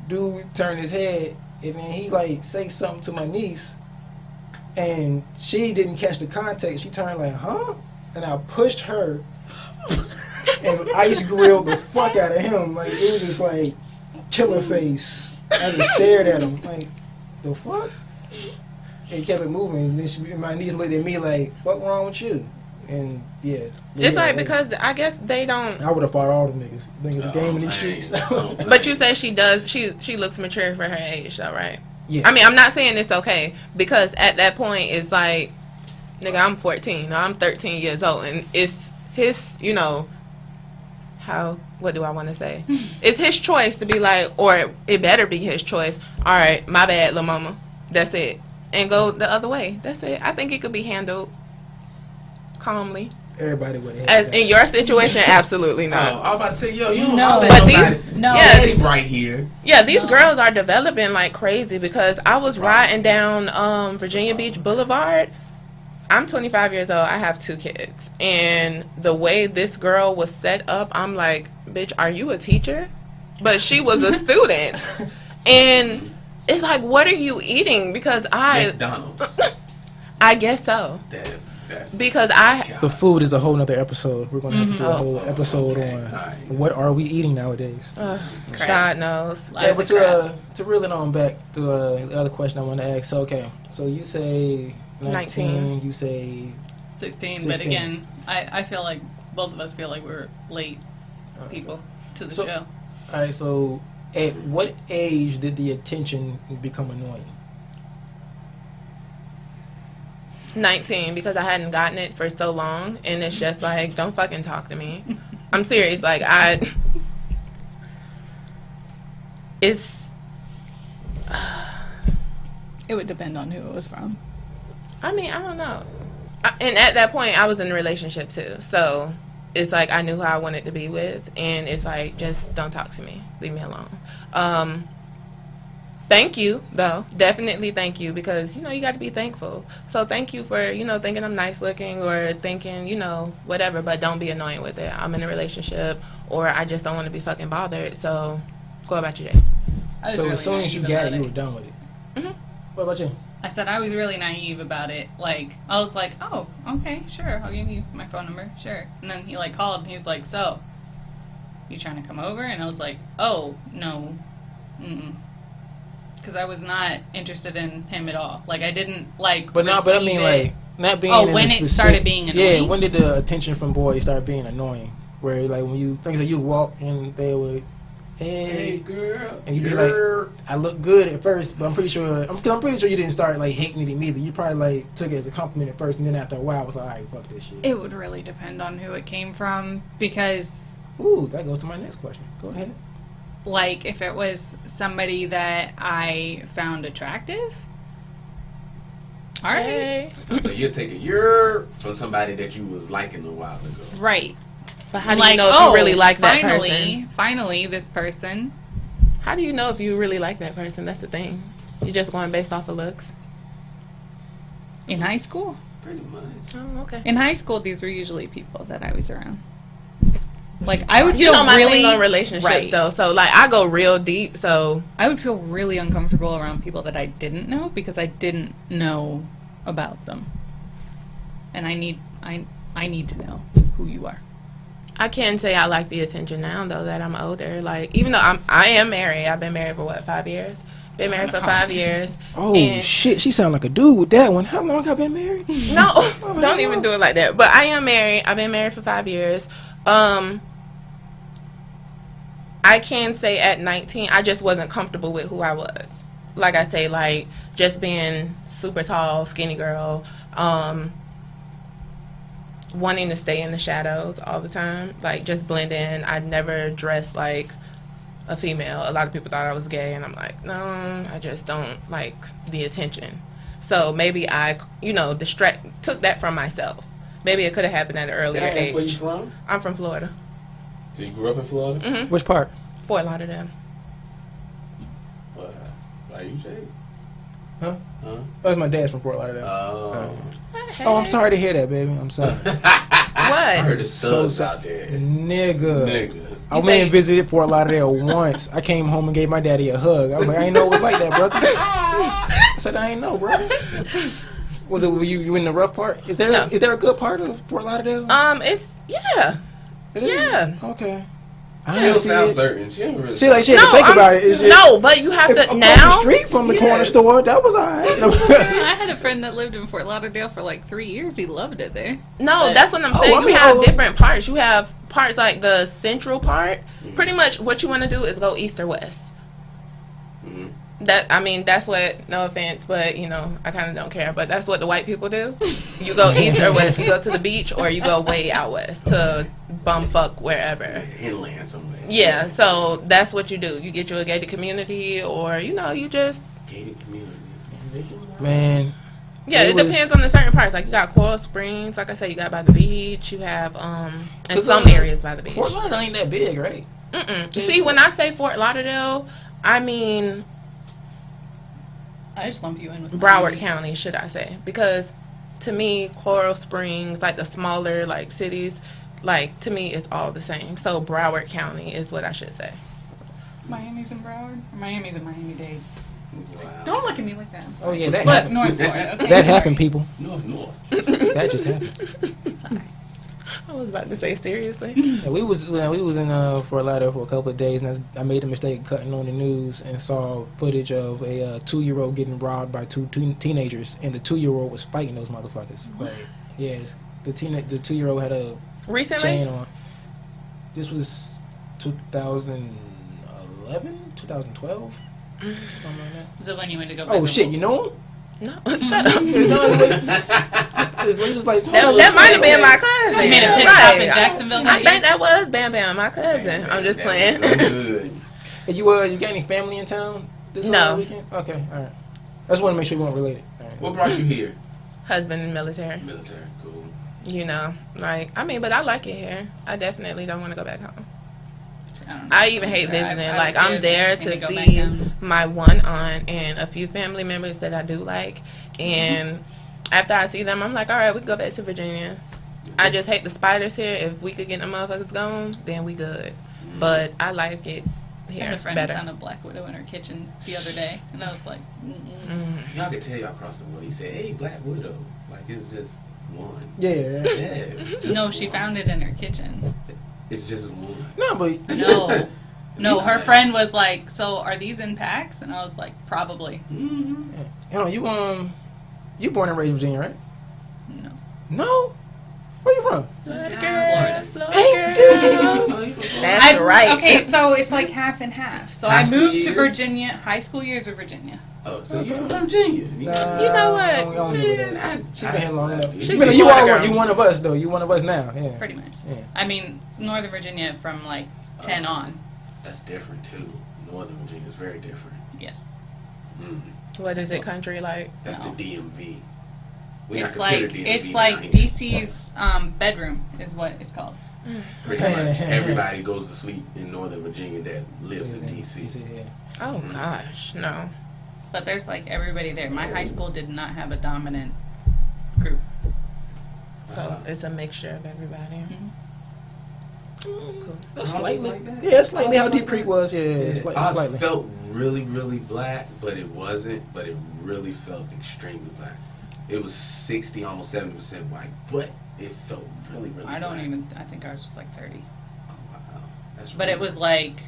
dude turned his head and then he like say something to my niece, and she didn't catch the context. She turned like, huh? And I pushed her and ice grilled the fuck out of him. Like it was just like killer face. I just stared at him like, the fuck? And kept it moving. And then my niece looked at me like, "What wrong with you?" And yeah, It's like because I guess they don't. I would have fought all the niggas. Niggas game in these streets. But you say she does. She looks mature for her age, though, right? Yeah. I mean, I'm not saying it's okay because at that point it's like, nigga, I'm 14 or I'm 13 years old, and it's his, you know. What do I want to say? It's his choice to be like, or it better be his choice. All right, my bad, lil' mama. That's it, and go the other way. That's it. I think it could be handled calmly. Everybody would have. As, in your situation, absolutely Oh, not. I was about to say, yo, you don't No. holler But at these- nobody. No. Yeah. Daddy right here. Yeah, these No. girls are developing like crazy because I was riding down Virginia Beach Boulevard. I'm 25 years old. I have 2 kids. And the way this girl was set up, I'm like, bitch, are you a teacher? But she was a student. And it's like, what are you eating? Because McDonald's. I guess so. That's Because I, The food is a whole nother episode. We're gonna have to do a whole Oh, episode okay. on Alright. what are we eating nowadays. God knows. Yeah, but to reel it on back to the other question I want to ask. So okay, so you say 19. 19. You say 16, 16. but again, I feel like both of us feel like we're late people to the So- show. All right, so at what age did the attention become annoying? 19, because I hadn't gotten it for so long, and it's just like, don't fucking talk to me. I'm serious. Like, it's, It would depend on who it was from. I mean, I don't know. And at that point, I was in a relationship too. So it's like I knew who I wanted to be with. And it's like, just don't talk to me. Leave me alone. Thank you, though. Definitely thank you. Because, you know, you got to be thankful. So thank you for, you know, thinking I'm nice looking or thinking, you know, whatever. But don't be annoying with it. I'm in a relationship or I just don't want to be fucking bothered. So go about your day. I was So really as soon as you naive got about it, you were done with it. Mhm. What about you? I said I was really naive about it. Like, I was like, oh, okay, sure, I'll give you my phone number, sure. And then he, like, called, and he was like, so, you trying to come over? And I was like, oh, no, because I was not interested in him at all. Like, I didn't, like, But I mean, receive like, it. not being. Oh, in when the it started being Yeah, annoying? when did the attention from boys start being annoying? Where like when you, like I said, you walk and they would, hey, girl, and you'd be like, I look good at first, but I'm pretty sure you didn't start like hating it immediately. You probably like took it as a compliment at first, and then after a while, it was like, all right, fuck this shit. It would really depend on who it came from, because, Ooh, that goes to my next question. Go ahead. like, if it was somebody that I found attractive, all right. Hey. So you're taking your from somebody that you was liking a while ago. Right. But how do Like, you know if you really like that person? Finally, this person. How do you know if you really like that person? That's the thing. You're just going based off of looks. In high school. Pretty much. Oh, okay. In high school, these were usually people that I was around. Like, I would You feel know my really thing on relationships right. though, so like I go real deep. So I would feel really uncomfortable around people that I didn't know because I didn't know about them. And I need to know who you are. I can say I like the attention now though that I'm older. Like even though I am married, I've been married for what, 5 years? Been married for 5 years. Oh and shit, she sound like a dude with that one. How long have I been married? No, don't even do it like that. But I am married. I've been married for 5 years. I can say at 19, I just wasn't comfortable with who I was. Like I say, like just being super tall, skinny girl, wanting to stay in the shadows all the time, like just blend in. I'd never dressed like a female. A lot of people thought I was gay, and I'm like, no, I just don't like the attention. So maybe I, took that from myself. Maybe it could have happened at an earlier Can I ask where you age. from? I'm from Florida. So you grew up in Florida? Mm-hmm. Which part? Fort Lauderdale. Why you shade? Huh? Huh? That was my dad's from Fort Lauderdale. Oh. Oh, I'm sorry to hear that, baby. I'm sorry. I What? heard the studs So- out there. Nigga. Nigga. I You went say- and visited Fort Lauderdale once. I came home and gave my daddy a hug. I was like, I ain't know it was like that, brother. I said, I ain't know, brother. Was it you in the rough part? Is there No. is there a good part of Fort Lauderdale? It's yeah. It is? yeah. Okay. She I don't didn't see sound it. certain. She don't really She like she had No, to think I'm- about it. It's just, No, but you have to across now. the street from the corner Yes. store. That was alright. I had a friend that lived in Fort Lauderdale for like 3 years. He loved it there. No, But- that's what I'm Oh, saying. I You mean, have oh. different parts. You have parts like the central part. Pretty much what you want to do is go east or west. Mhm. That's what, no offense, but I kind of don't care, but that's what the white people do. You go east or west. You go to the beach or you go way out west to bumfuck wherever. Inland somewhere. Yeah, so that's what you do. You get you a gated community or, you just, Gated communities. Man, yeah, It it was- depends on the certain parts. Like you got Coral Springs, like I said, you got by the beach. You have, in 'Cause, some areas by the beach. Fort Lauderdale ain't that big, right? Mm-mm. See, when I say Fort Lauderdale, I mean I just lump you in with Broward County, should I say? Because to me, Coral Springs, like the smaller like cities, like to me, it's all the same. So Broward County is what I should say. Miami's in Broward? Or Miami's in Miami-Dade. Wow. Don't look at me like that. I'm Oh sorry. yeah, that Look, happened. North Florida. Okay, That sorry. happened, people. North. That just happened. Sorry. I was about to say seriously. Yeah, we was in Fort Lauderdale for a couple of days, and I made the mistake of cutting on the news and saw footage of a 2-year-old getting robbed by two teenagers, and the 2-year-old was fighting those motherfuckers. Like, yes, the 2-year-old had a Recently? chain on. This was 2011, 2012, something like that. Is it when you went to go? Oh shit, you know him? No, shut up. It's just like That might have been my cousin. You made a pit stop in Jacksonville. I think that was Bam Bam, my cousin. I'm just playing. Good. Hey, you got any family in town this No. weekend? Okay, all right. I just want to make sure you weren't related. All right. What brought you here? Husband in military. Military. Cool. You know, like, I mean, but I like it here. I definitely don't want to go back home. don't know. I even hate visiting. Like, I'm there to go back see down. my one aunt and a few family members that I do like. And after I see them, I'm like, all right, we can go back to Virginia. I just hate the spiders here. If we could get the motherfuckers gone, then we good. But I like it I here had a friend better. found a black widow in her kitchen the other day, and I was like, Y'all can tell y'all across the world. He said, "Hey, Black Widow." Like it's just one. Yeah. Yeah. It's just no, she found it in her kitchen. It's just one. No, but No, her friend was like, so are these in packs? And I was like, probably. Mm-hmm. You born and raised in Virginia, right? No. No. Where you from? Florida. That's right. Okay, so it's like half and half. So High I school moved to years? Virginia, high school years of Virginia. Oh, so you're from Virginia? You know what? I don't give a damn. She been here long enough. She You be you Florida are girl. you one of us though. You one of us now. Yeah. Pretty much. Yeah. I mean, Northern Virginia from like 10 on. That's different too. Northern Virginia is very different. Yes. Mm. What is it country like? That's No. the DMV. We're It's not considered like DMV it's down like here. DC's bedroom is what it's called. Pretty much everybody goes to sleep in Northern Virginia that lives in DC. Yeah. Oh gosh, no. But there's like everybody there. My high school did not have a dominant group. So it's a mixture of everybody. Cool. That's Ours was slightly. like that. Yeah, slightly how Ours was Deep like Creek that. was. Yeah, Ours slightly. felt really, really black, but it wasn't. But it really felt extremely black. It was 60, almost 70% white, but it felt really, really I don't black. even. I think ours was like 30. Oh, wow. That's But really it was like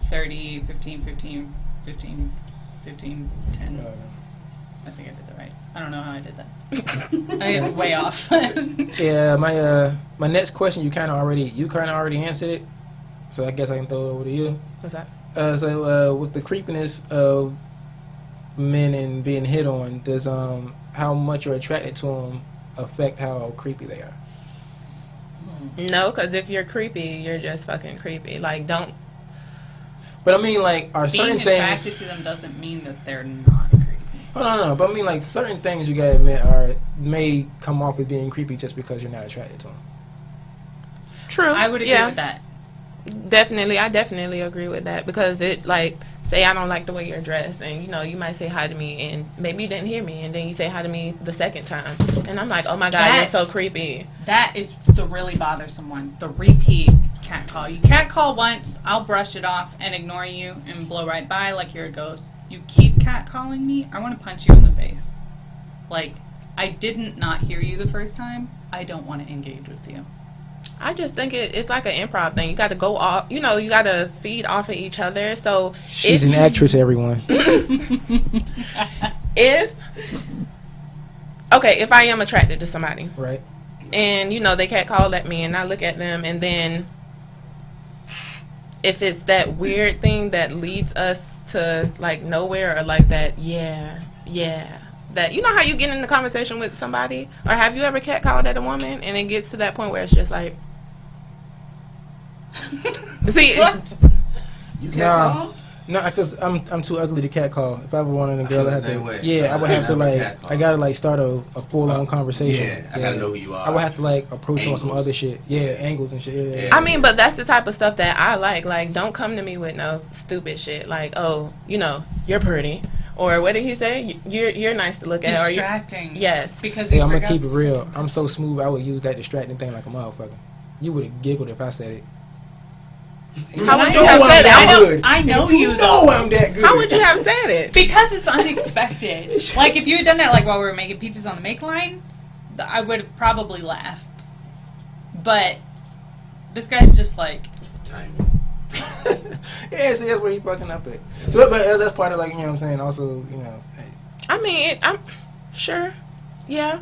30, 15, 15, 15, 15, 10. I think I did that right. I don't know how I did that. I think it's way off. Yeah, my next question you kind of already answered it, so I guess I can throw it over to you. What's that? So with the creepiness of men and being hit on, does how much you're attracted to them affect how creepy they are? No, because if you're creepy, you're just fucking creepy. Like, don't. But I mean, like, are certain Being attracted things? to them doesn't mean that they're not creepy. Oh, no. But I mean, like, certain things you gotta admit may come off as being creepy just because you're not attracted to them. True. I would agree with that. Definitely, I definitely agree with that because it, like, say I don't like the way you're dressed, and you might say hi to me, and maybe you didn't hear me, and then you say hi to me the second time, and I'm like, oh my god, you're so creepy. That is the really bothersome one. The repeat catcall. You catcall once, I'll brush it off and ignore you and blow right by like you're a ghost. You keep catcalling me, I want to punch you in the face. Like, I didn't not hear you the first time. I don't want to engage with you. I just think it's like an improv thing. You got to go off, you got to feed off of each other. So She's an actress, everyone. if I am attracted to somebody, Right. and they catcall at me, and I look at them, and then if it's that weird thing that leads us to like nowhere, or like that, that how you get in the conversation with somebody, or have you ever catcalled at a woman and it gets to that point where it's just like, see, What? You can't Nah. call? No, because I'm too ugly to catcall. If I ever wanted a girl, feel I have the same to. way. Yeah, So I would have to I never like. catcall. I gotta like start a full on conversation. Yeah, I gotta know who you are. I would have to like approach on some Angles. other shit. Yeah, angles and shit. Yeah. Yeah. I mean, but that's the type of stuff that I like. Like, don't come to me with no stupid shit. Like, oh, you're pretty, or what did he say? You're nice to look at, or Distracting. yes. Because Hey, you I'm gonna forgot- keep it real. I'm so smooth. I would use that distracting thing like a motherfucker. You would have giggled if I said it. How would I you know have I'm said that it? good. I know you you, know though. I'm that good. How would you have said it? Because it's unexpected. Like, if you had done that, like, while we were making pizzas on the make line, I would have probably laughed. But this guy's just like, Timing. Yeah, see, that's where you fucking up at. So, but that's part of like, you know what I'm saying. Also, hey. I mean, I'm sure, yeah.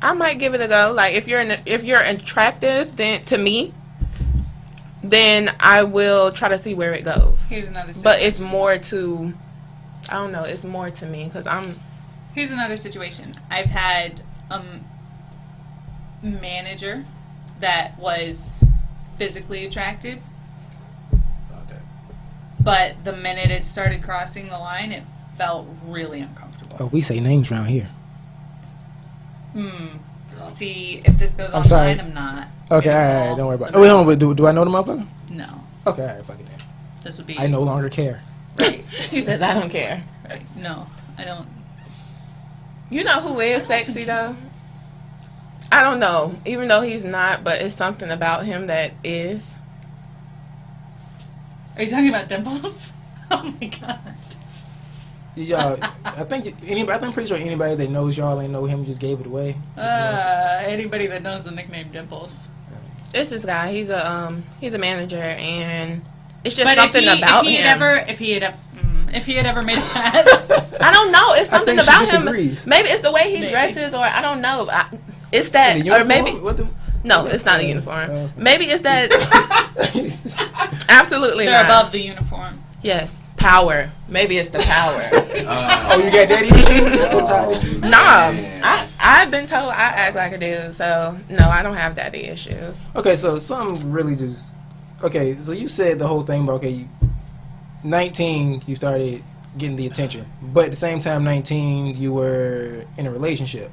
I might give it a go. Like if you're attractive, then to me, then I will try to see where it goes. Here's another situation. But it's more to, I don't know. It's more to me because Here's another situation. I've had a manager that was physically attractive, but the minute it started crossing the line, it felt really uncomfortable. Oh, we say names around here. See, if this goes I'm sorry. online, I'm not. Okay, all right, don't worry about it. Oh, wait, hold on, but do I know the motherfucker? No. Okay, all right, fuck it then. This would be... I no longer care. Right. he says I don't care. Right. No, I don't. You know who is sexy though? I don't know, even though he's not, but it's something about him that is. Are you talking about dimples? Oh my god. Y'all, I think I'm pretty sure anybody that knows y'all ain't know him just gave it away. Anybody that knows the nickname Dimples. It's this guy. He's a manager, and it's just But something about him. If he had ever made a pass. I don't know. It's something I think about she him. disagrees. Maybe it's the way he Maybe. dresses, or I don't know. It's that, The or uniform? maybe no, it's not a uniform. okay. Maybe it's that. Absolutely They're not. above the uniform. Yes, power. Maybe it's the power. Oh, you got daddy issues? Nah, I've been told I act like a dude, so no, I don't have daddy issues. Okay, so something really just... Okay, so you said the whole thing about, 19, you started getting the attention. But at the same time, 19, you were in a relationship.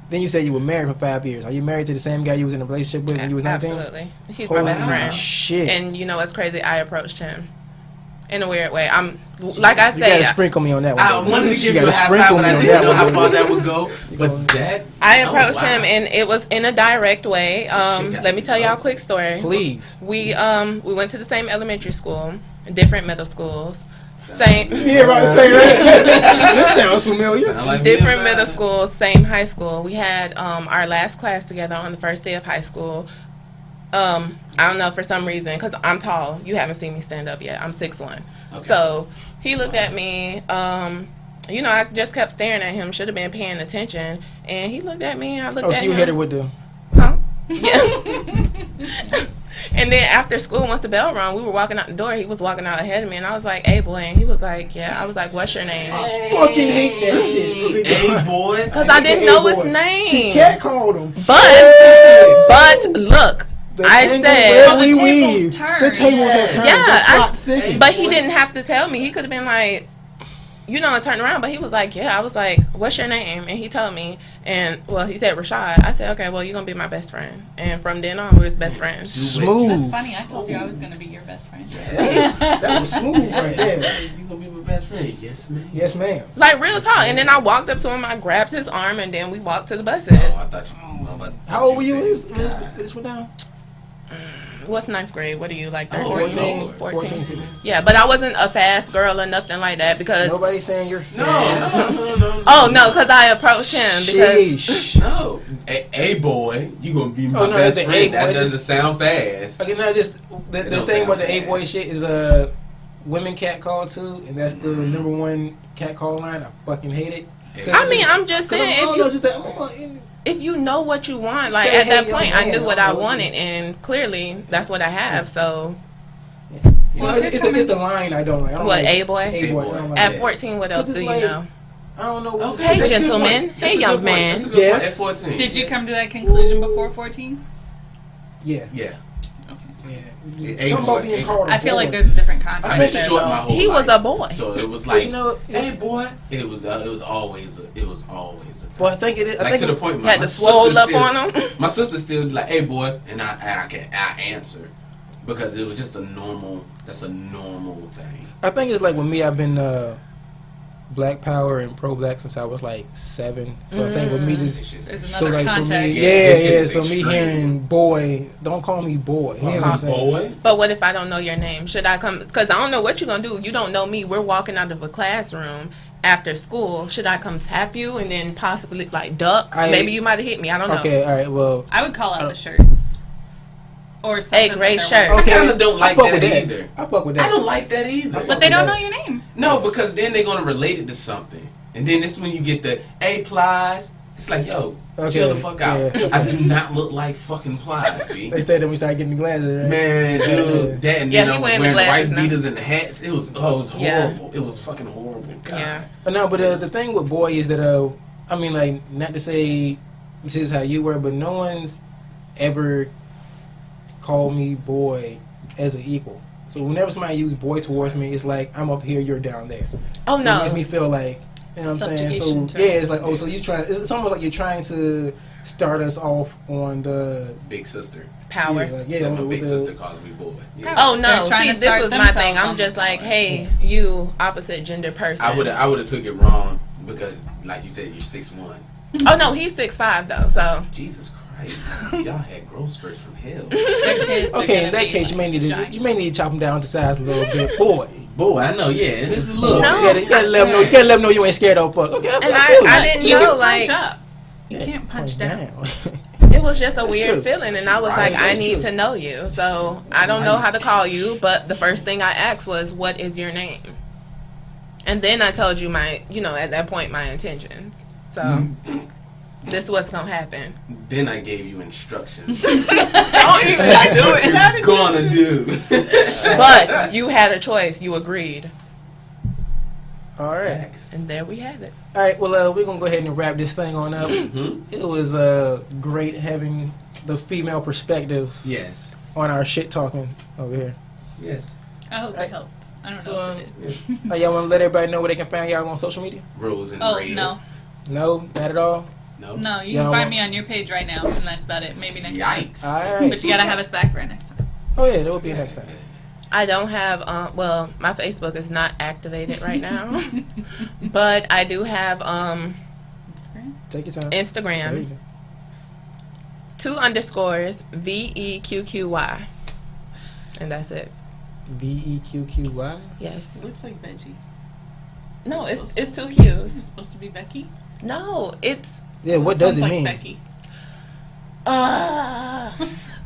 Then you said you were married for 5 years. Are you married to the same guy you was in a relationship with when you was 19? Absolutely. He's Holy my best friend. shit. And you know what's crazy? I approached him in a weird way. Like I You gotta said, sprinkle me on that one. I wanted to You give you gotta a high sprinkle five, but me I on didn't that know how one. far that would go. But that... I approached oh, wow. him, and it was in a direct way. Shit got Let me tell y'all a me. quick story. Please. We went to the same elementary school, different middle schools, same Yeah, about to say that. This sounds familiar. Sound like me different and middle mine. schools, same high school. We had our last class together on the first day of high school. I don't know, for some reason, because I'm tall. You haven't seen me stand up yet. I'm 6'1". Okay. So he looked at me. I just kept staring at him. Should have been paying attention. And he looked at me, and I looked Oh, at so him. you hit her with the... Huh? Yeah. And then after school, once the bell rang, we were walking out the door. He was walking out ahead of me, and I was like, "Hey, boy," and he was like, "Yeah." I was like, "What's your name?" Fucking hate that shit. Hey, boy. Because I didn't know his She name. catcalled him. But look, The I tangle said, where we the tables weave. turn. The tables have turned. Yeah, The plot thickens. but he didn't have to tell me. He could have been like, and turn around. But he was like, "Yeah." I was like, "What's your name?" And he told me, and well, he said Rashad. I said, "Okay, well, you're gonna be my best friend." And from then on, we was best friends. Smooth. That's funny. I told you I was going to be your best friend. That was smooth right there. You gonna be my best friend? Yes, man. Yes, ma'am. Like real talk. And then I walked up to him. I grabbed his arm, and then we walked to the buses. Oh, I thought you. How old were you when said this went down? What's ninth grade? What are you, like 13? 14. 14. 14. Yeah, but I wasn't a fast girl or nothing like that because. Nobody's saying you're fast. No. Oh no, because I approached him because. Sheesh. No. A boy, you gonna be my Oh, no, best that's the friend. A That boy. doesn't sound fast. Okay, no, just the don't thing sound about the A-boy fast. shit is women cat call too, and that's the number one cat call line. I fucking hate it. I mean, I'm just saying, if you know what you want, like Say, at that hey, point, young I man, knew what I I know what wanted, and clearly that's what I have. So, Well, it's the line I don't like. I don't what, like A-boy? A-boy. I don't like At that. 14, what else 'Cause do it's you like- know? I don't know. What's Hey, That's a good gentleman. point. Hey, That's a young good point. man. That's a good Yes. point. At 14. Did you come to that conclusion before 14? Yeah. Yeah. Yeah. A Something boy, about being A called a I feel boy. like there's a different I've context been there. short my though. whole He was life. a boy. So it was But like, you know, hey boy. It was always a thing. Well, I think it is. I Like think to the point, Had my to swole sister up still- on him. My sister still be like, "Hey, boy," and I answer because it was just a normal. That's a normal thing. I think it's like with me. I've been Black Power and pro-black since I was like 7. So I think with me just There's so another like for me, context. yeah. This So shit's me extreme. hearing boy, don't call me boy. You know what I'm saying? Boy. But what if I don't know your name? Should I come? Because I don't know what you're going to do. You don't know me. We're walking out of a classroom after school. Should I come tap you and then possibly like duck? Maybe you might have hit me. I don't know. Okay, all right. Well, I would call out the shirt. Or Hey, something. gray that they're shirt. wearing. I kinda don't like fuck that with either. I fuck with that. I don't like that either. But they don't know your name. No, because then they're gonna relate it to something, and then this when you get the A plies. It's like, yo, Okay, chill the fuck out. yeah, okay. I do not look like fucking Plies, B. They stayed there when we started getting the glasses, right? Man, dude, that and Yeah, then he I was wearing wearing the the white glasses now. beaters and the hats. It was horrible. Yeah. It was fucking horrible. God. Yeah. No, but the thing with boy is that I mean, like, not to say this is how you were, but no one's ever called me boy as an equal. So whenever somebody uses boy towards me, it's like I'm up here, you're down there. Oh So no. it makes me feel like, you know what I'm saying? So Subjugation term. yeah, it's like, oh, so you trying? It's almost like you're trying to start us off on the Big sister. Power. Yeah, like, Yeah, yeah, my big the- sister calls me boy. Yeah. Oh They're no! trying See, to this start was my thing. themselves I'm on just the like, power. hey, you opposite gender person. I would have took it wrong because, like you said, you're 6'1". Oh no, he's 6'5" though. So Jesus Christ, y'all had growth spurts from hell. Okay, in that case, you may need to chop him down to size a little bit, boy. Boy, I know. Yeah, this is a little. No. You gotta let him know. You gotta let him know you ain't scared of fuck. Okay, and I didn't You know can like punch up. You can't punch down. it was just a That's weird true. feeling, and I was Right, like, I that's need true. to know you. So I don't know how to call you, but the first thing I asked was, what is your name? And then I told you my, at that point my intentions. So this is what's gonna happen. Then I gave you instructions. Don't even That's do what it. you're gonna do. But you had a choice. You agreed, All right. Facts. and there we have it. All right, well, we're going to go ahead and wrap this thing on up. Mhm. It was great having the female perspective Yes. on our shit talking over here. Yes. I hope it helped. I don't So, know if it did. Y'all want to let everybody know where they can find y'all on social media? Rose and Oh, red. no. No, not at all? No. No, you Yeah, can well- find me on your page right now, and that's about it. Maybe next time. Yikes. All right. But you gotta have us back for next time. Oh, yeah, that will be next time. I don't have, my Facebook is not activated right now, but I do have Instagram? Take your time. There you Instagram, go. 2_ VEQQY, and that's it. VEQQY? Yes. It looks like veggie. No, it's two Q's. Is it supposed to be Becky? No, it's Yeah, what does it Sounds mean? like Becky.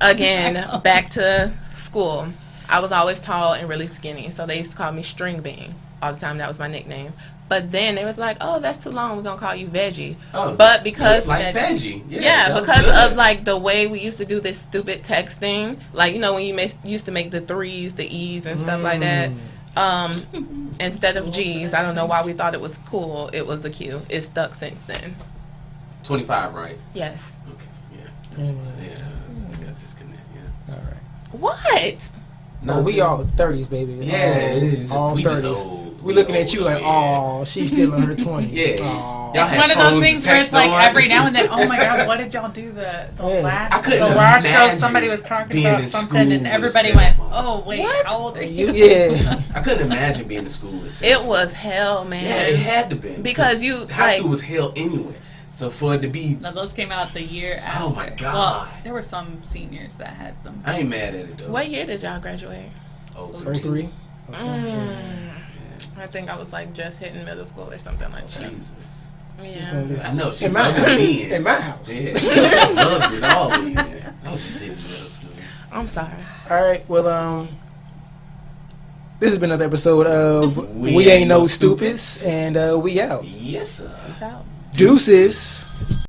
again back to school. I was always tall and really skinny, so they used to call me String Bean all the time. That was my nickname. But then they was like, "Oh, that's too long. We're gonna call you Veggie." Oh, But because it's like veggie. yeah, that was because good. of like the way we used to do this stupid texting, like when you used to make the 3s, the E's, and stuff like that. Instead of G's, I don't know why we thought it was cool. It was a Q. It's stuck since then. 25, right? Yes. Okay. Yeah. Yeah. Disconnect. Yeah. All right. What? No, we all 30s, baby. Yeah, it is. all We just 30s. old. We looking at you old, like, yeah. oh, she's still in her 20s. Yeah. Aw. Y'all It's had one of phones those to things where text it's like on. every now and then, oh my god, what did y'all do the Yeah. I last couldn't the last show? imagine Somebody was talking being about in something, school and with a everybody cell went, phone. "Oh wait, What? how old are You, you?" yeah. I couldn't imagine being in school with It was hell, man. Yeah, it had to be. Because you, high like- school was hell anyway. So for it to be, No, those came out the year after. Oh my God. Well, there were some seniors that had them. I ain't mad at it though. What year did y'all graduate? Oh, 33. I think I was like just hitting middle school or something like that. Jesus. Yeah. I know she In my loved house. me. In my house. Yeah, she loved it all. Yeah. I was just hitting middle school. I'm sorry. All right. Well, this has been another episode of We We Ain't Ain't No No Stupids, and we out. Yes, sir. Peace out. Deuces.